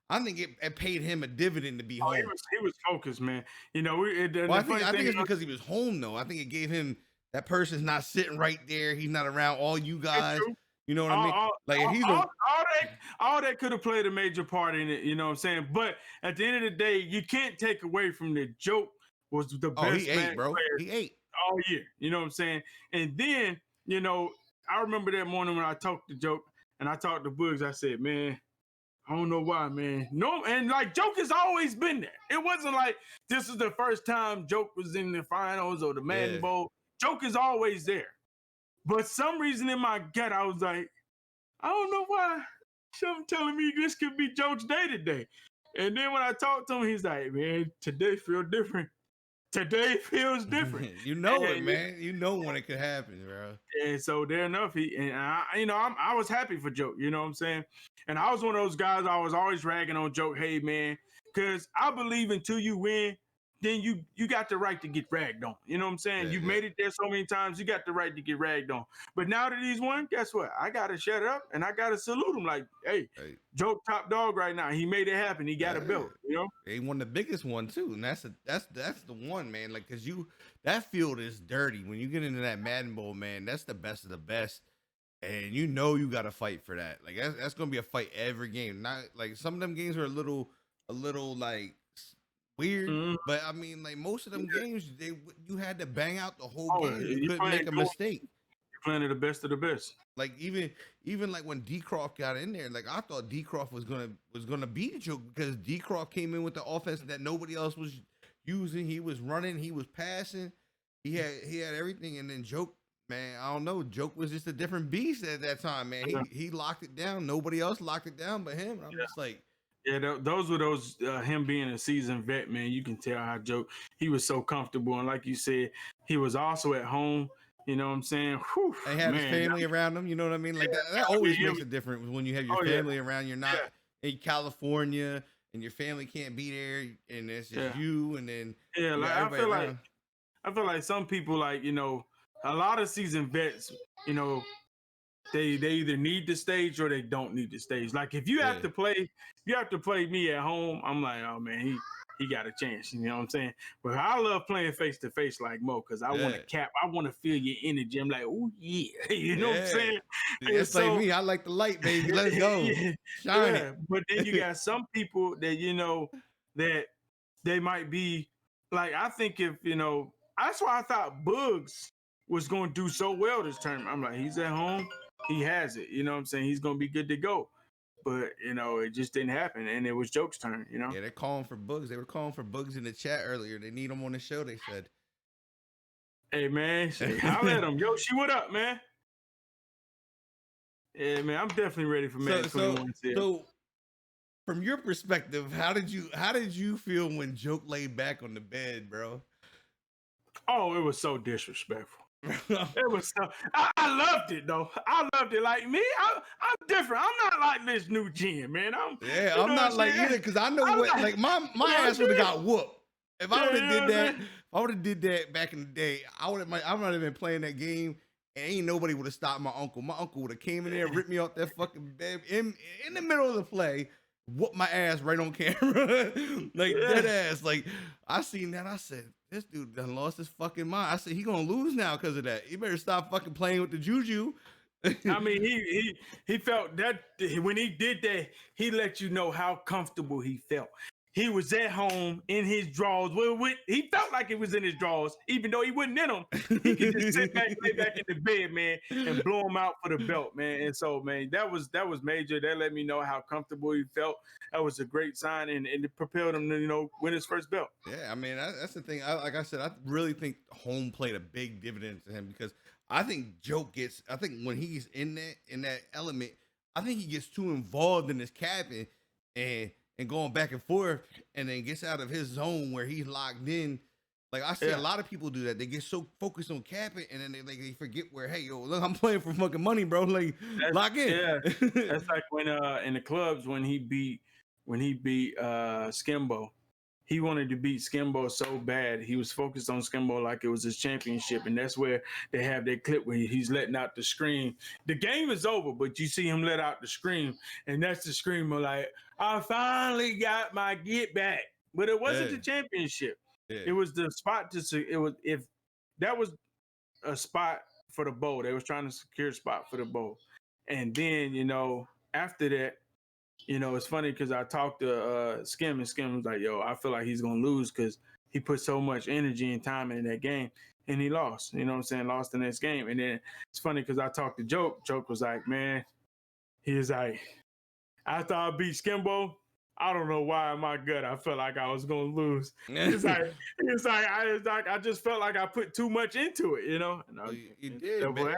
I think it paid him a dividend to be home. He was focused, man. You know, I think it's because he was home though. I think it gave him that person's not sitting right there. He's not around all you guys. You know what I mean? All that could have played a major part in it. You know what I'm saying? But at the end of the day, you can't take away from the Joke was the best player he ate all year. You know what I'm saying? And then, you know, I remember that morning when I talked to Joke and I talked to Bugs. I said, man, I don't know why, man. No, and like Joke has always been there. It wasn't like this is the first time Joke was in the finals or the Madden Bowl. Joke is always there. But some reason in my gut, I was like, I don't know why. Something telling me this could be Joke's day today. And then when I talked to him, he's like, man, today feels different. Today feels different. You know it, man. You know when it could happen, bro. And so there enough. I was happy for Joke. You know what I'm saying? And I was one of those guys. I was always ragging on Joke. Hey, man, because I believe until you win, then you got the right to get ragged on. You know what I'm saying? You've made it there so many times, you got the right to get ragged on. But now that he's won, guess what? I got to shut up and I got to salute him like, hey, Joke top dog right now. He made it happen. He got a belt, you know? He won the biggest one too. And that's the one, man. Like, cause that field is dirty. When you get into that Madden Bowl, man, that's the best of the best. And you know you got to fight for that. Like, that's going to be a fight every game. Not like some of them games are a little like weird, but I mean, like most of them games, you had to bang out the whole game. You couldn't make a mistake. You're playing the best of the best. Like even like when D-Croft got in there, like I thought D-Croft was gonna beat Joke because D-Croft came in with the offense that nobody else was using. He was running, he was passing, he had everything, and then Joke, man, I don't know, Joke was just a different beast at that time, man. He locked it down. Nobody else locked it down but him. And I'm just like. Yeah, those were him being a seasoned vet, man. You can tell how Joke, he was so comfortable. And like you said, he was also at home. You know what I'm saying? Whew, they had his family around him. You know what I mean? Like that always makes a difference when you have your family around. You're not in California and your family can't be there and it's just you. And then I feel like some people, like, you know, a lot of seasoned vets, you know, they either need the stage or they don't need the stage. Like if you have to play me at home, I'm like, oh man, he got a chance. You know what I'm saying? But I love playing face to face like Mo because I want to cap. I want to feel your energy. I'm like, oh yeah, you know what I'm saying? It's like me. I like the light, baby. Let's go. Shine it. But then you got some people that, you know, that they might be like, I think if, you know, that's why I thought Bugs was going to do so well this tournament. I'm like, he's at home. He has it, you know what I'm saying? He's going to be good to go. But, you know, it just didn't happen. And it was Joke's turn, you know? Yeah, they're calling for Bugs. They were calling for Bugs in the chat earlier. They need him on the show, they said. Hey, man, I'll let him. Yo, what up, man? Yeah, man, I'm definitely ready for Madden 21. So, from your perspective, how did you feel when Joke laid back on the bed, bro? Oh, it was so disrespectful. It was so. I loved it though. I loved it. Like me, I'm different. I'm not like this new gen, man. I'm not like either because I know what like my ass would have got whooped if I would have did that. If I would have did that back in the day, I would have. I'm not even playing that game, and ain't nobody would have stopped my uncle. My uncle would have came in there, ripped me off that fucking bed in the middle of the play, whooped my ass right on camera, like dead ass. Like I seen that, I said, this dude done lost his fucking mind. I said he gonna lose now because of that. You better stop fucking playing with the juju. I mean, he felt that when he did that, he let you know how comfortable he felt. He was at home in his drawers. He felt like he was in his drawers, even though he wasn't in them. He could just sit back, lay back in the bed, man, and blow him out for the belt, man. And so, man, that was major. That let me know how comfortable he felt. That was a great sign, and it propelled him to win his first belt. Yeah, I mean that's the thing. Like I said, I really think home played a big dividend to him because I think I think when he's in that element, I think he gets too involved in his capping and going back and forth, and then gets out of his zone where he's locked in. Like I see a lot of people do that. They get so focused on capping, and then they forget where, hey, yo, look, I'm playing for fucking money, bro. Like lock in. Yeah, that's like when in the clubs when he beat Skimbo. He wanted to beat Skimbo so bad. He was focused on Skimbo like it was his championship. And that's where they have that clip where he's letting out the scream. The game is over, but you see him let out the scream. And that's the scream of like, I finally got my get back. But it wasn't the championship. Yeah. It was the spot if that was a spot for the bowl. They was trying to secure a spot for the bowl. And then, after that, it's funny because I talked to Skim, and Skim was like, yo, I feel like he's going to lose because he put so much energy and time in that game, and he lost. You know what I'm saying? Lost the next game. And then it's funny because I talked to Joke. Joke was like, man, he was like, after I beat Skimbo, I don't know why in my gut I felt like I was going to lose. It's like I just felt like I put too much into it, And you did, man.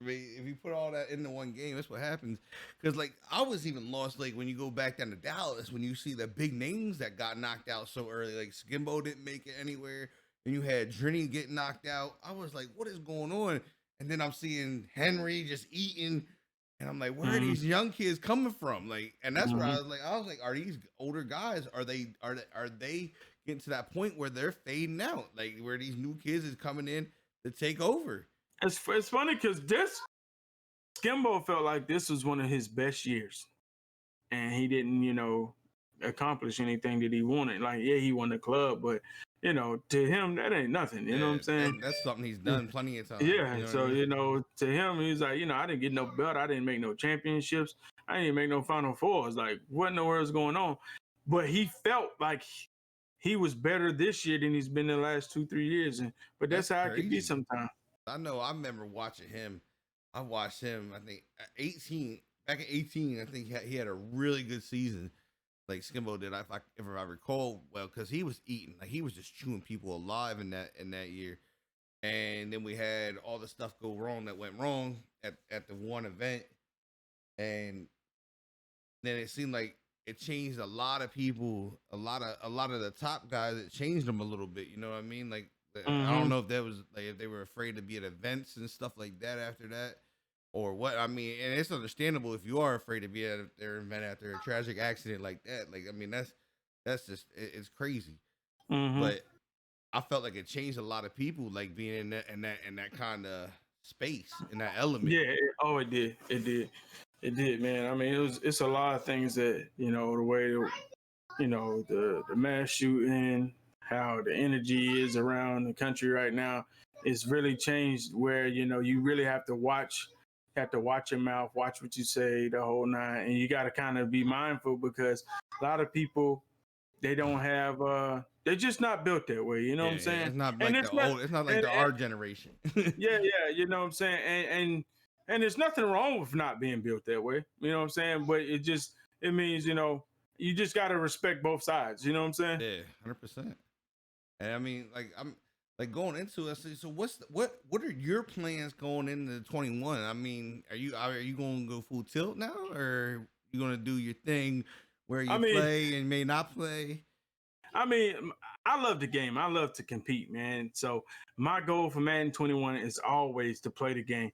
I mean, if you put all that into one game, that's what happens. Because, like, I was even lost, like, when you go back down to Dallas, when you see the big names that got knocked out so early. Like, Skimbo didn't make it anywhere. And you had Drini get knocked out. I was like, what is going on? And then I'm seeing Henry just eating. And I'm like, where are these young kids coming from? Like, and that's where I was like, are these older guys, are they getting to that point where they're fading out? Like, where these new kids is coming in to take over? It's funny because Skimbo felt like this was one of his best years, and he didn't, accomplish anything that he wanted. Like, yeah, he won the club, but to him that ain't nothing. You know what I'm saying? That's something he's done plenty of times. Yeah. So to him, he's like, I didn't get no belt, I didn't make no championships, I didn't make no Final Fours. Like, what in the world is going on? But he felt like he was better this year than he's been the last 2-3 years, but that's how it could be sometimes. I know. I remember watching him. I watched him. I think 18. Back in 18, I think he had a really good season. Like Skimbo did, if I recall well, because he was eating. Like he was just chewing people alive in that year. And then we had all the stuff go wrong that went wrong at the one event, and then it seemed like it changed a lot of people. A lot of the top guys. It changed them a little bit. You know what I mean? Like. I don't know if that was like if they were afraid to be at events and stuff like that after that, or what. I mean, and it's understandable if you are afraid to be at their event after a tragic accident like that. Like, I mean, that's just it's crazy. But I felt like it changed a lot of people, like being in that kind of space, in that element. Yeah. It did, man. I mean, it's a lot of things that the way the mass shooting. How the energy is around the country right now, it's really changed where, you really have to watch your mouth, watch what you say, the whole nine. And you got to kind of be mindful because a lot of people, they don't have, they're just not built that way. You know what I'm saying? It's not like it's not like our generation. Yeah. You know what I'm saying? And there's nothing wrong with not being built that way. You know what I'm saying? But it means, you just got to respect both sides. You know what I'm saying? Yeah, 100%. And I mean, like I'm like going into it. So what are your plans going into 21? I mean, are you going to go full tilt now, or you going to do your thing where you play and may not play? I mean, I love the game. I love to compete, man. So my goal for Madden 21 is always to play the game.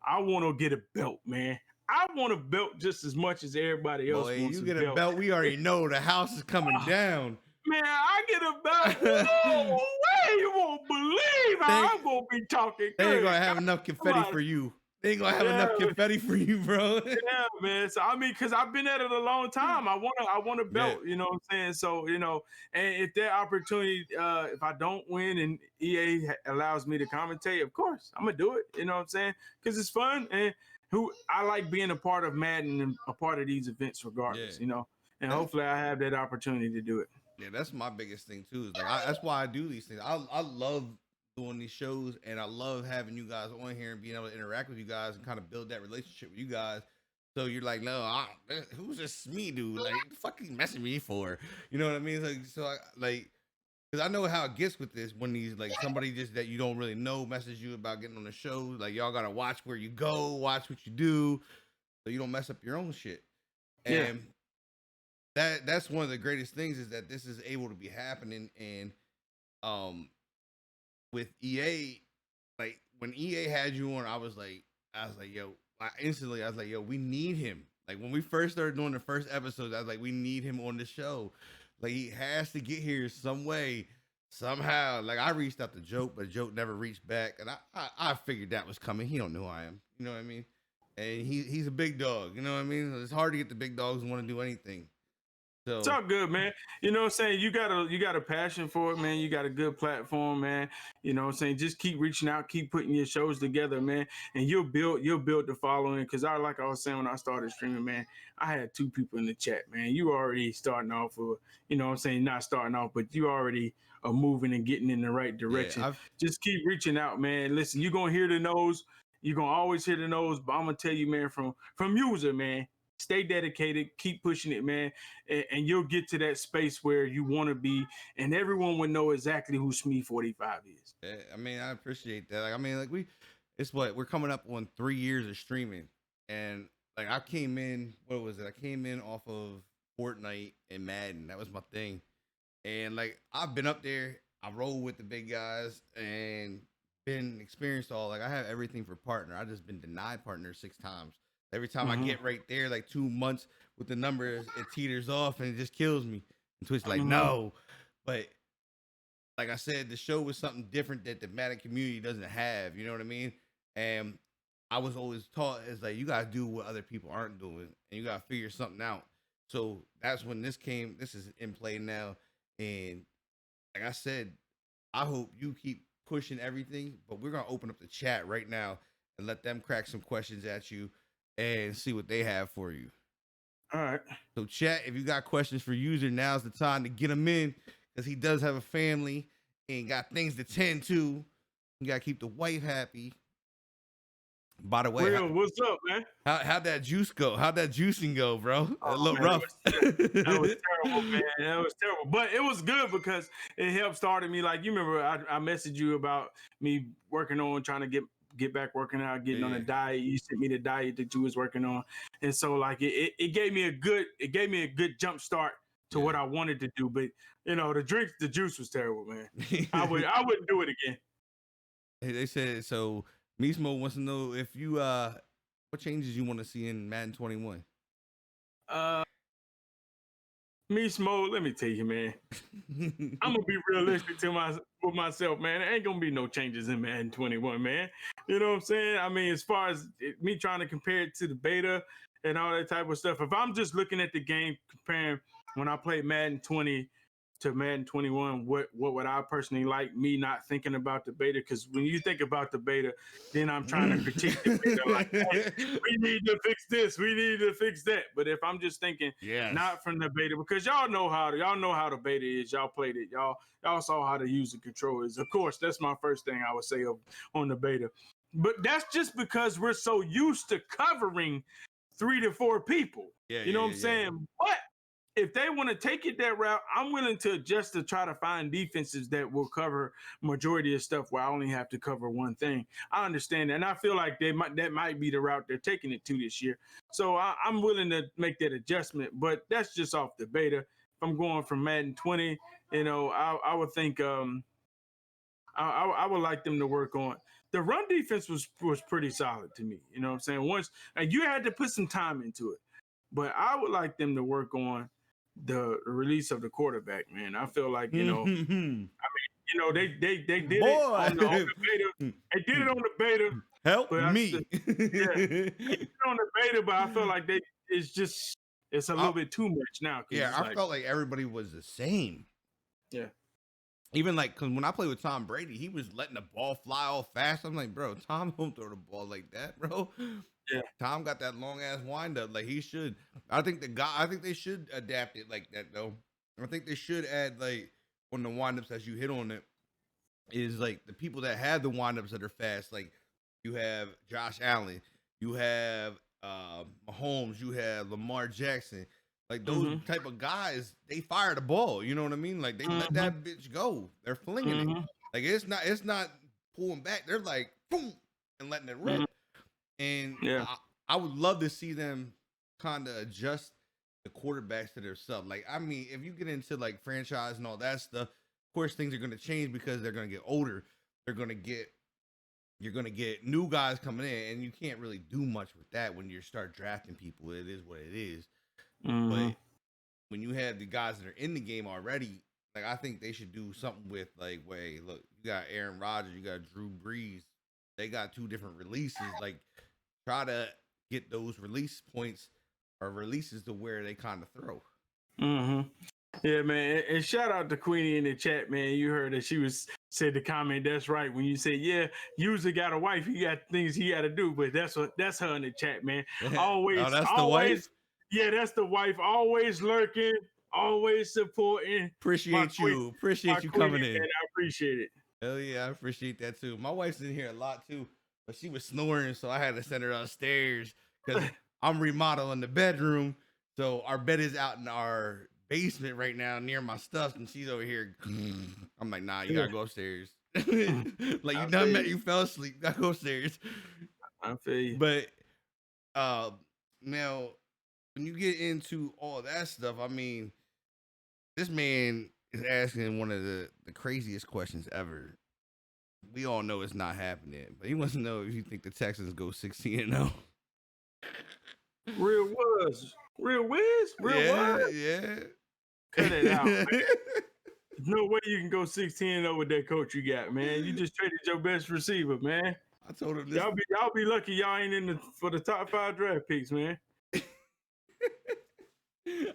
I want to get a belt, man. I want a belt just as much as everybody else Boy, wants you a get a belt. belt, we already know the house is coming down. Man, I get a belt. Whoa, way you won't believe how I'm gonna be talking. They ain't Good gonna have God, enough confetti somebody. for you. They ain't gonna have Yeah, enough confetti for you, bro. yeah, man. So I mean, because I've been at it a long time. I want a Yeah. belt, you know what I'm saying? So, and if that opportunity, if I don't win and EA allows me to commentate, of course, I'm gonna do it, you know what I'm saying? Because it's fun, and who I like being a part of Madden and a part of these events regardless, Yeah. and hopefully I have that opportunity to do it. Yeah, that's my biggest thing too. Is like that's why I do these things. I love doing these shows, and I love having you guys on here and being able to interact with you guys and kind of build that relationship with you guys. So you're like, no, who's this me dude? Like, what the fuck you messing me for? You know what I mean? Because I know how it gets with this when these like somebody just that you don't really know message you about getting on the show. Like y'all gotta watch where you go, watch what you do, so you don't mess up your own shit. Yeah. And that's one of the greatest things is that this is able to be happening. And with EA, like when EA had you on, I was like, yo, I was like, yo, we need him. Like when we first started doing the first episodes, I was like, we need him on the show. Like he has to get here some way, somehow. Like I reached out to Joke, but Joke never reached back, and I figured that was coming. He don't know who I am, you know what I mean? And he's a big dog, you know what I mean? It's hard to get the big dogs who want to do anything. So it's all good, man. You know what I'm saying? You got a passion for it, man. You got a good platform, man. You know what I'm saying? Just keep reaching out, keep putting your shows together, man. And you'll build the following. Cause like I was saying when I started streaming, man, I had 2 people in the chat, man. You already starting off with, you know what I'm saying? Not starting off, but you already are moving and getting in the right direction. yeah, Just keep reaching out, man. Listen, you're gonna hear the no's. You're gonna always hear the no's, but I'm gonna tell you, man, from user, man. Stay dedicated, keep pushing it, man, and you'll get to that space where you want to be, and everyone will know exactly who Smee45 is. I mean, I appreciate that. Like, I mean, like we're coming up on 3 years of streaming, and like I came in, what was it? I came in off of Fortnite and Madden. That was my thing, and like I've been up there. I roll with the big guys and been experienced all. Like I have everything for partner. I just been denied partner 6 times. Every time I get right there, like 2 months with the numbers, it teeters off and it just kills me. And Twitch like, no. But like I said, the show was something different that the Madden community doesn't have. You know what I mean? And I was always taught is like you gotta do what other people aren't doing, and you gotta figure something out. So that's when this came. This is in play now, and like I said, I hope you keep pushing everything. But we're gonna open up the chat right now and let them crack some questions at you and see what they have for you. All right. So chat, if you got questions for user, now's the time to get them in, because he does have a family and got things to tend to. You gotta keep the wife happy. By the way, what's up, man? How'd that juice go? How'd that juicing go, bro? Oh, a little man, rough. That was terrible, man. That was terrible. But it was good because it helped started me. Like you remember, I messaged you about me working on trying to get back working out, getting on a diet. You sent me the diet that you was working on, and so like it gave me a good jump start to what I wanted to do. But the juice was terrible, man. I wouldn't do it again. They said so. Mismo wants to know if you what changes you want to see in Madden 21. Mismo, let me tell you, man. I'm gonna be realistic with myself, man. There ain't gonna be no changes in Madden 21, man. You know what I'm saying? I mean, as far as me trying to compare it to the beta and all that type of stuff, if I'm just looking at the game comparing when I played Madden 20 to Madden 21, what would I personally like, me not thinking about the beta? Because when you think about the beta, then I'm trying to critique the beta like, hey, we need to fix this, we need to fix that. But if I'm just thinking not from the beta, because y'all know how the beta is, y'all played it, y'all saw how to use the controllers. Of course, that's my first thing I would say on the beta. But that's just because we're so used to covering 3 to 4 people. You know what I'm saying? But if they want to take it that route, I'm willing to adjust to try to find defenses that will cover majority of stuff where I only have to cover one thing. I understand that. And I feel like that might be the route they're taking it to this year. So I'm willing to make that adjustment, but that's just off the beta. If I'm going from Madden 20, I would think I would like them to work on the run defense was pretty solid to me. You know what I'm saying? Once and you had to put some time into it, but I would like them to work on the release of the quarterback. Man, I feel like they did it on the beta. They did it on the beta. Help but me. They did it on the beta, but I feel like it's a little bit too much now. Yeah, I felt like everybody was the same. Yeah. Even like, cause when I played with Tom Brady, he was letting the ball fly all fast. I'm like, bro, Tom don't throw the ball like that, bro. Yeah. Tom got that long ass wind up. Like he should. I think they should adapt it like that though. I think they should add like on the windups as you hit on it is like the people that have the windups that are fast. Like you have Josh Allen, you have Mahomes, you have Lamar Jackson. Like those type of guys, they fire the ball. You know what I mean? Like they let that bitch go. They're flinging it. Like it's not pulling back. They're like boom and letting it rip. And I would love to see them kind of adjust the quarterbacks to their stuff. Like I mean, if you get into like franchise and all that stuff, of course things are going to change because they're going to get older. You're going to get new guys coming in, and you can't really do much with that when you start drafting people. It is what it is. But when you have the guys that are in the game already, like I think they should do something with like, wait, look, you got Aaron Rodgers, you got Drew Brees. They got two different releases. Like try to get those release points or releases to where they kind of throw. Yeah, man. And shout out to Queenie in the chat, man. You heard that she said the comment. That's right. When you say, yeah, user got a wife, he got things he got to do. But that's her in the chat, man. Always. Oh, that's always, the wife. Yeah, that's the wife. Always lurking, always supporting. Appreciate you coming in. Man, I appreciate it. Hell yeah, I appreciate that too. My wife's in here a lot too, but she was snoring, so I had to send her upstairs because I'm remodeling the bedroom. So our bed is out in our basement right now near my stuff, and she's over here. I'm like, nah, you gotta go upstairs. Like you done met, you fell asleep. Gotta go upstairs. I feel you. But now when you get into all that stuff, I mean, this man is asking one of the craziest questions ever. We all know it's not happening, but he wants to know if you think the Texans go 16-0. Real Wiz? Yeah. Cut it out, man. No way you can go 16-0 with that coach you got, man. You just traded your best receiver, man. I told him this. Y'all be lucky y'all ain't for the top 5 draft picks, man.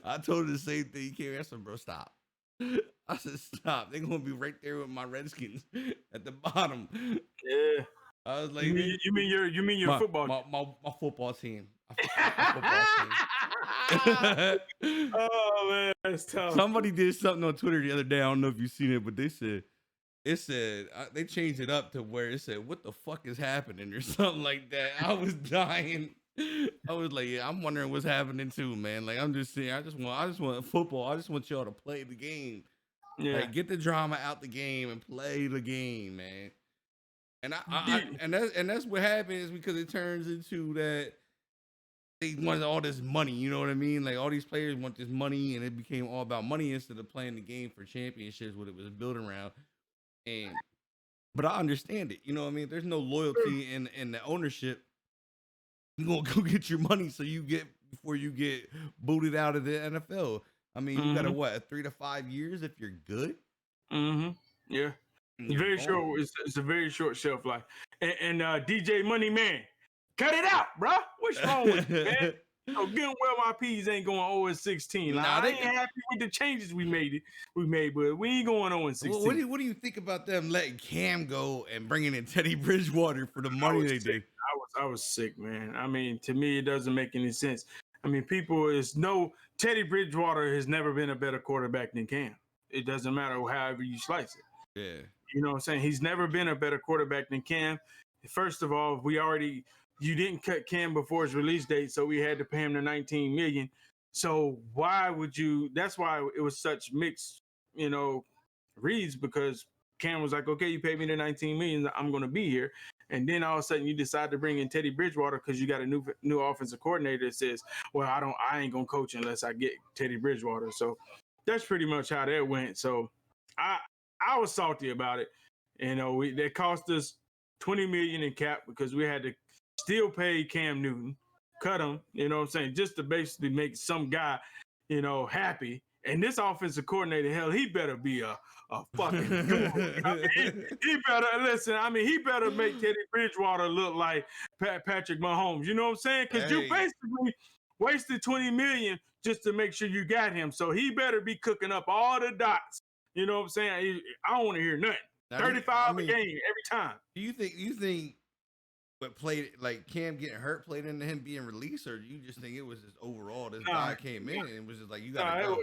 I told him the same thing. He came answer, bro. Stop. I said, stop. They're gonna be right there with my Redskins at the bottom. Yeah. I was like, you mean your football? My football team. Oh man, that's tough. Somebody did something on Twitter the other day. I don't know if you've seen it, but they said they changed it up to where it said, "What the fuck is happening?" or something like that. I was dying. I was like, yeah, I'm wondering what's happening too, man. Like I'm just saying, I just want football. I just want y'all to play the game. Yeah, like, get the drama out the game and play the game, man. And that's what happens because it turns into that they wanted all this money. You know what I mean? Like all these players want this money, and it became all about money instead of playing the game for championships, what it was built around. But I understand it. You know what I mean? There's no loyalty in the ownership. You gonna go get your money before you get booted out of the NFL. I mean, you got a 3 to 5 years if you're good. Yeah, very short. It's a very short shelf life. And DJ Money Man, cut it out, bro. What's wrong with you, man? Getting well, my P's ain't going 0-16. Like, I ain't happy with the changes we made, but we ain't going 0-16. Well, what do you think about them letting Cam go and bringing in Teddy Bridgewater for the money they did? I was sick, man. I mean, to me, it doesn't make any sense. I mean, Teddy Bridgewater has never been a better quarterback than Cam. It doesn't matter however you slice it. Yeah. You know what I'm saying? He's never been a better quarterback than Cam. First of all, you didn't cut Cam before his release date, so we had to pay him the $19 million. So why would you? That's why it was such mixed, reads, because Cam was like, okay, you paid me the $19 million, I'm going to be here. And then all of a sudden you decide to bring in Teddy Bridgewater because you got a new offensive coordinator that says, well, I ain't going to coach unless I get Teddy Bridgewater. So that's pretty much how that went. So I was salty about it. You know, they cost us $20 million in cap because we had to still pay Cam Newton, cut him. You know what I'm saying, just to basically make some guy, you know, happy. And this offensive coordinator, hell, he better be a fucking guru. I mean, he better listen. I mean, he better make Teddy Bridgewater look like Patrick Mahomes. You know what I'm saying? Because you basically wasted $20 million just to make sure you got him. So he better be cooking up all the dots. You know what I'm saying? I don't want to hear nothing. Now, 35 a game every time. Do you think what played, like Cam getting hurt, played into him being released, or do you just think it was just overall this guy came in and it was just like, you gotta go?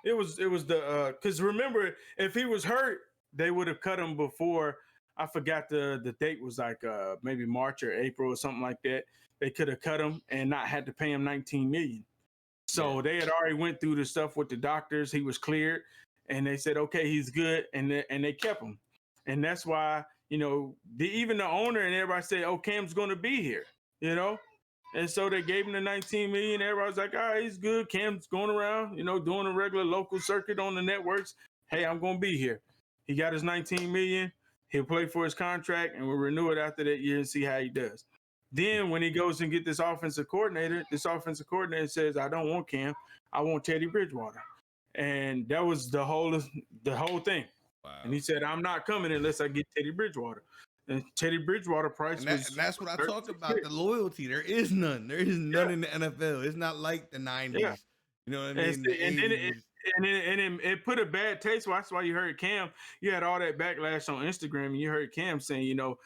It was the because remember, if he was hurt, they would have cut him before. I forgot the date was like maybe March or April or something like that. They could have cut him and not had to pay him $19 million. So they had already went through the stuff with the doctors. He was cleared, and they said, okay, he's good, and they kept him. And that's why, you know, even the owner and everybody said, oh, Cam's going to be here, you know? And so they gave him the $19 million. Everybody was like, all right, he's good. Cam's going around, you know, doing a regular local circuit on the networks. Hey, I'm going to be here. He got his $19 million. He'll play for his contract, and we'll renew it after that year and see how he does. Then when he goes and get this offensive coordinator says, I don't want Cam. I want Teddy Bridgewater. And that was the whole thing. Wow. And he said, I'm not coming unless I get Teddy Bridgewater. And Teddy Bridgewater price and that's what I talked about, the loyalty. There is none. There is none in the NFL. It's not like the 90s. Yeah. You know what I mean? And it put a bad taste. Well, that's why you heard Cam. You had all that backlash on Instagram, and you heard Cam saying, you know,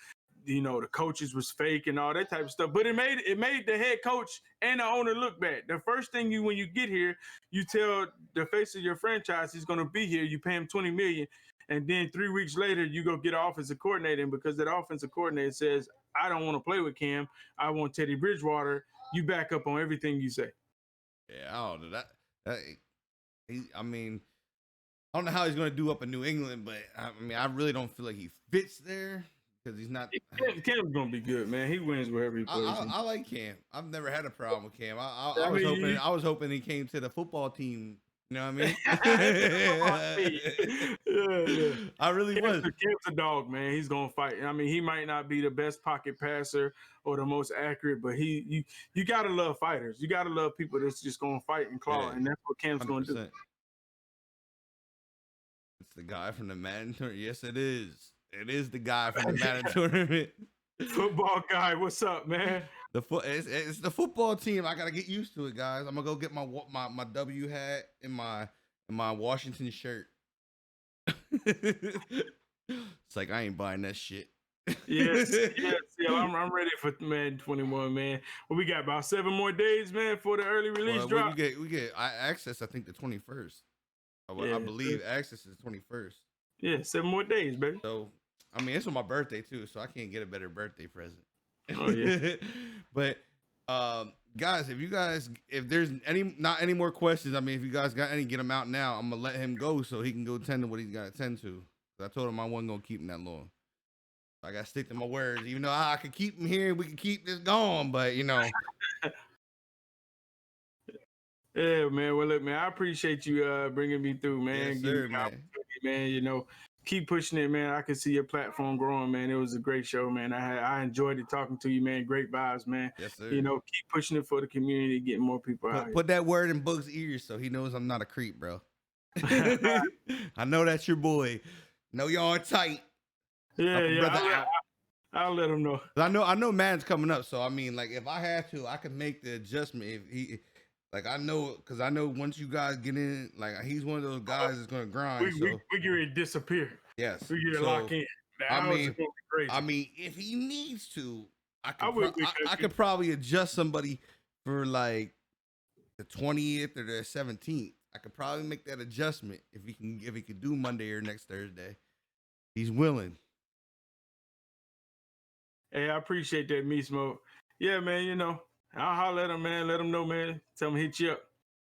the coaches was fake and all that type of stuff. But it made the head coach and the owner look bad. The first thing when you get here, you tell the face of your franchise he's going to be here. You pay him $20 million. And then 3 weeks later, you go get an offensive coordinator. And because that offensive coordinator says, I don't want to play with Cam, I want Teddy Bridgewater, you back up on everything you say. Yeah, I don't know. I mean, I don't know how he's going to do up in New England, but I mean, I really don't feel like he fits there because he's not. Cam's going to be good, man. He wins wherever he plays. I like Cam. I've never had a problem with Cam. I was hoping he came to the football team. You know what I mean? Yeah. I really was. Cam's a dog, man. He's gonna fight. I mean, he might not be the best pocket passer or the most accurate, but you gotta love fighters. You gotta love people that's just gonna fight and claw, and that's what Cam's 100%. Gonna do. It's the guy from the Madden tournament. Yes, it is. It is the guy from the Madden tournament. Football guy, what's up, man? It's the football team. I gotta get used to it, guys. I'm gonna go get my W hat and my Washington shirt. It's like I ain't buying that shit. yes. Yeah, I'm ready for Madden 21, man. Well, we got about 7 more days, man, for the early release drop. We get access. I think the 21st. I believe access is the 21st. Yeah, 7 more days, baby. So, I mean, it's on my birthday too, so I can't get a better birthday present. Oh yeah. But guys, if there's not any more questions, I mean, if you guys got any, get them out now. I'm gonna let him go so he can go tend to what he's got to tend to. I told him I wasn't gonna keep him that long. I gotta stick to my words, even though I could keep him here, we can keep this going, but you know. Yeah, man. Well, look, man, I appreciate you bringing me through, man. Yes, sir, man. You know, keep pushing it, man. I can see your platform growing, man. It was a great show, man. I enjoyed it talking to you, man. Great vibes, man. Yes, sir. You know, keep pushing it for the community, getting more people out. Put that word in Boog's ears so he knows I'm not a creep, bro. I know that's your boy. Know y'all are tight. Yeah. I'll let him know. I know Madden's coming up, so I mean, like, if I had to, I could make the adjustment. If he, like, I know, because I know once you guys get in, like, he's one of those guys that's gonna grind. We get ready to disappear. Yes, we get lock in. I mean, if he needs to, I could probably adjust somebody for like the 20th or the 17th. I could probably make that adjustment if he can do Monday or next Thursday. He's willing. Hey, I appreciate that, me Smoke. Yeah, man, you know, I'll holler at him, man. Let him know, man. Tell him hit you up.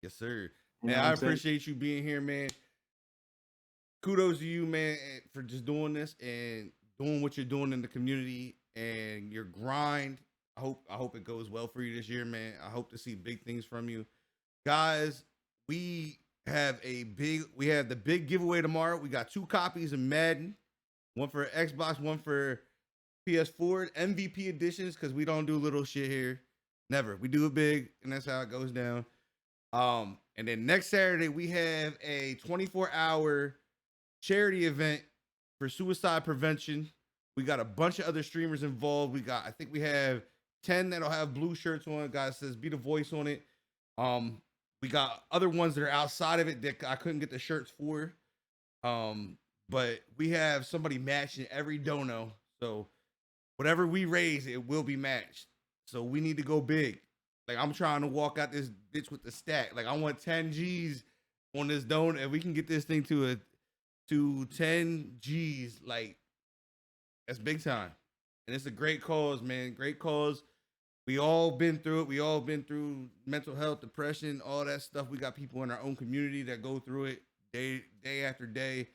Yes, sir. Man, I appreciate you being here, man. Kudos to you, man, for just doing this and doing what you're doing in the community and your grind. I hope it goes well for you this year, man. I hope to see big things from you. Guys, we we have the big giveaway tomorrow. We got 2 copies of Madden, one for Xbox, one for PS4, MVP editions, because we don't do little shit here. Never. We do it big, and that's how it goes down. And then next Saturday, we have a 24-hour charity event for suicide prevention. We got a bunch of other streamers involved. I think we have 10 that'll have blue shirts on. Guy says "Be the Voice" on it. We got other ones that are outside of it that I couldn't get the shirts for. But we have somebody matching every dono. So whatever we raise, it will be matched. So we need to go big. Like, I'm trying to walk out this bitch with the stack. Like, I want 10 G's on this donut. If we can get this thing to 10 G's, like, that's big time. And it's a great cause, man. Great cause. We all been through it. We all been through mental health, depression, all that stuff. We got people in our own community that go through it day after day.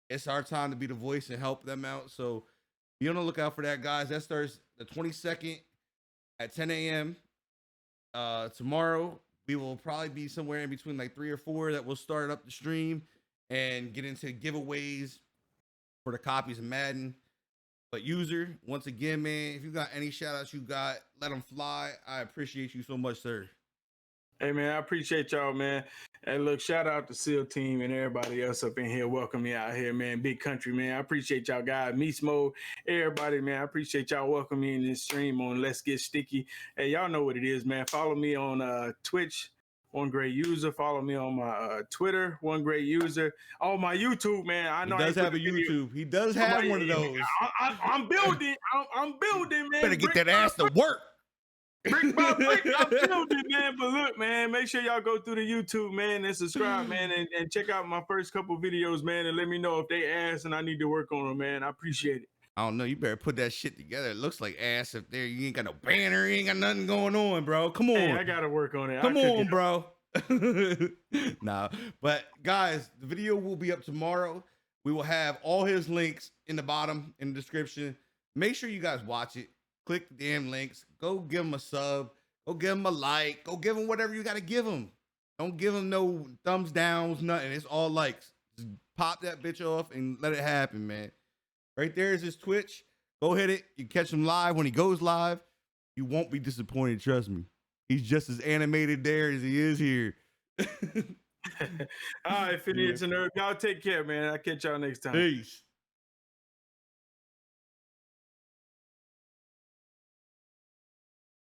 It's our time to be the voice and help them out. So be on the lookout for that, guys. That starts the 22nd at 10 a.m. Tomorrow, we will probably be somewhere in between like 3 or 4 that will start up the stream and get into giveaways for the copies of Madden. But user, once again, man, if you got any shout outs you got, let them fly. I appreciate you so much, sir. Hey, man, I appreciate y'all, man. And look, shout out to SEAL Team and everybody else up in here. Welcome me out here, man. Big country, man. I appreciate y'all, guys. Meats Mode, everybody, man. I appreciate y'all welcoming me in this stream on Let's Get Sticky. Hey, y'all know what it is, man. Follow me on Twitch, OneGreatUser. Follow me on my Twitter, OneGreatUser. On my YouTube, man. I know he does have a YouTube. He does have one of those. I'm building. I'm building, man. Better get that ass to work. Brick by brick, I'm building, man. But look, man, make sure y'all go through the YouTube, man, and subscribe, man, and check out my first couple videos, man, and let me know if they ass and I need to work on them, man. I appreciate it. I don't know. You better put that shit together. It looks like ass up there. You ain't got no banner. You ain't got nothing going on, bro. Come on. Hey, I gotta work on it. Come on, bro. Nah, but guys, the video will be up tomorrow. We will have all his links in the bottom in the description. Make sure you guys watch it. Click the damn links. Go give him a sub. Go give him a like. Go give him whatever you got to give him. Don't give him no thumbs downs, nothing. It's all likes. Just pop that bitch off and let it happen, man. Right there is his Twitch. Go hit it. You catch him live when he goes live. You won't be disappointed, trust me. He's just as animated there as he is here. All right, Phineas and Herb. Y'all take care, man. I'll catch y'all next time. Peace.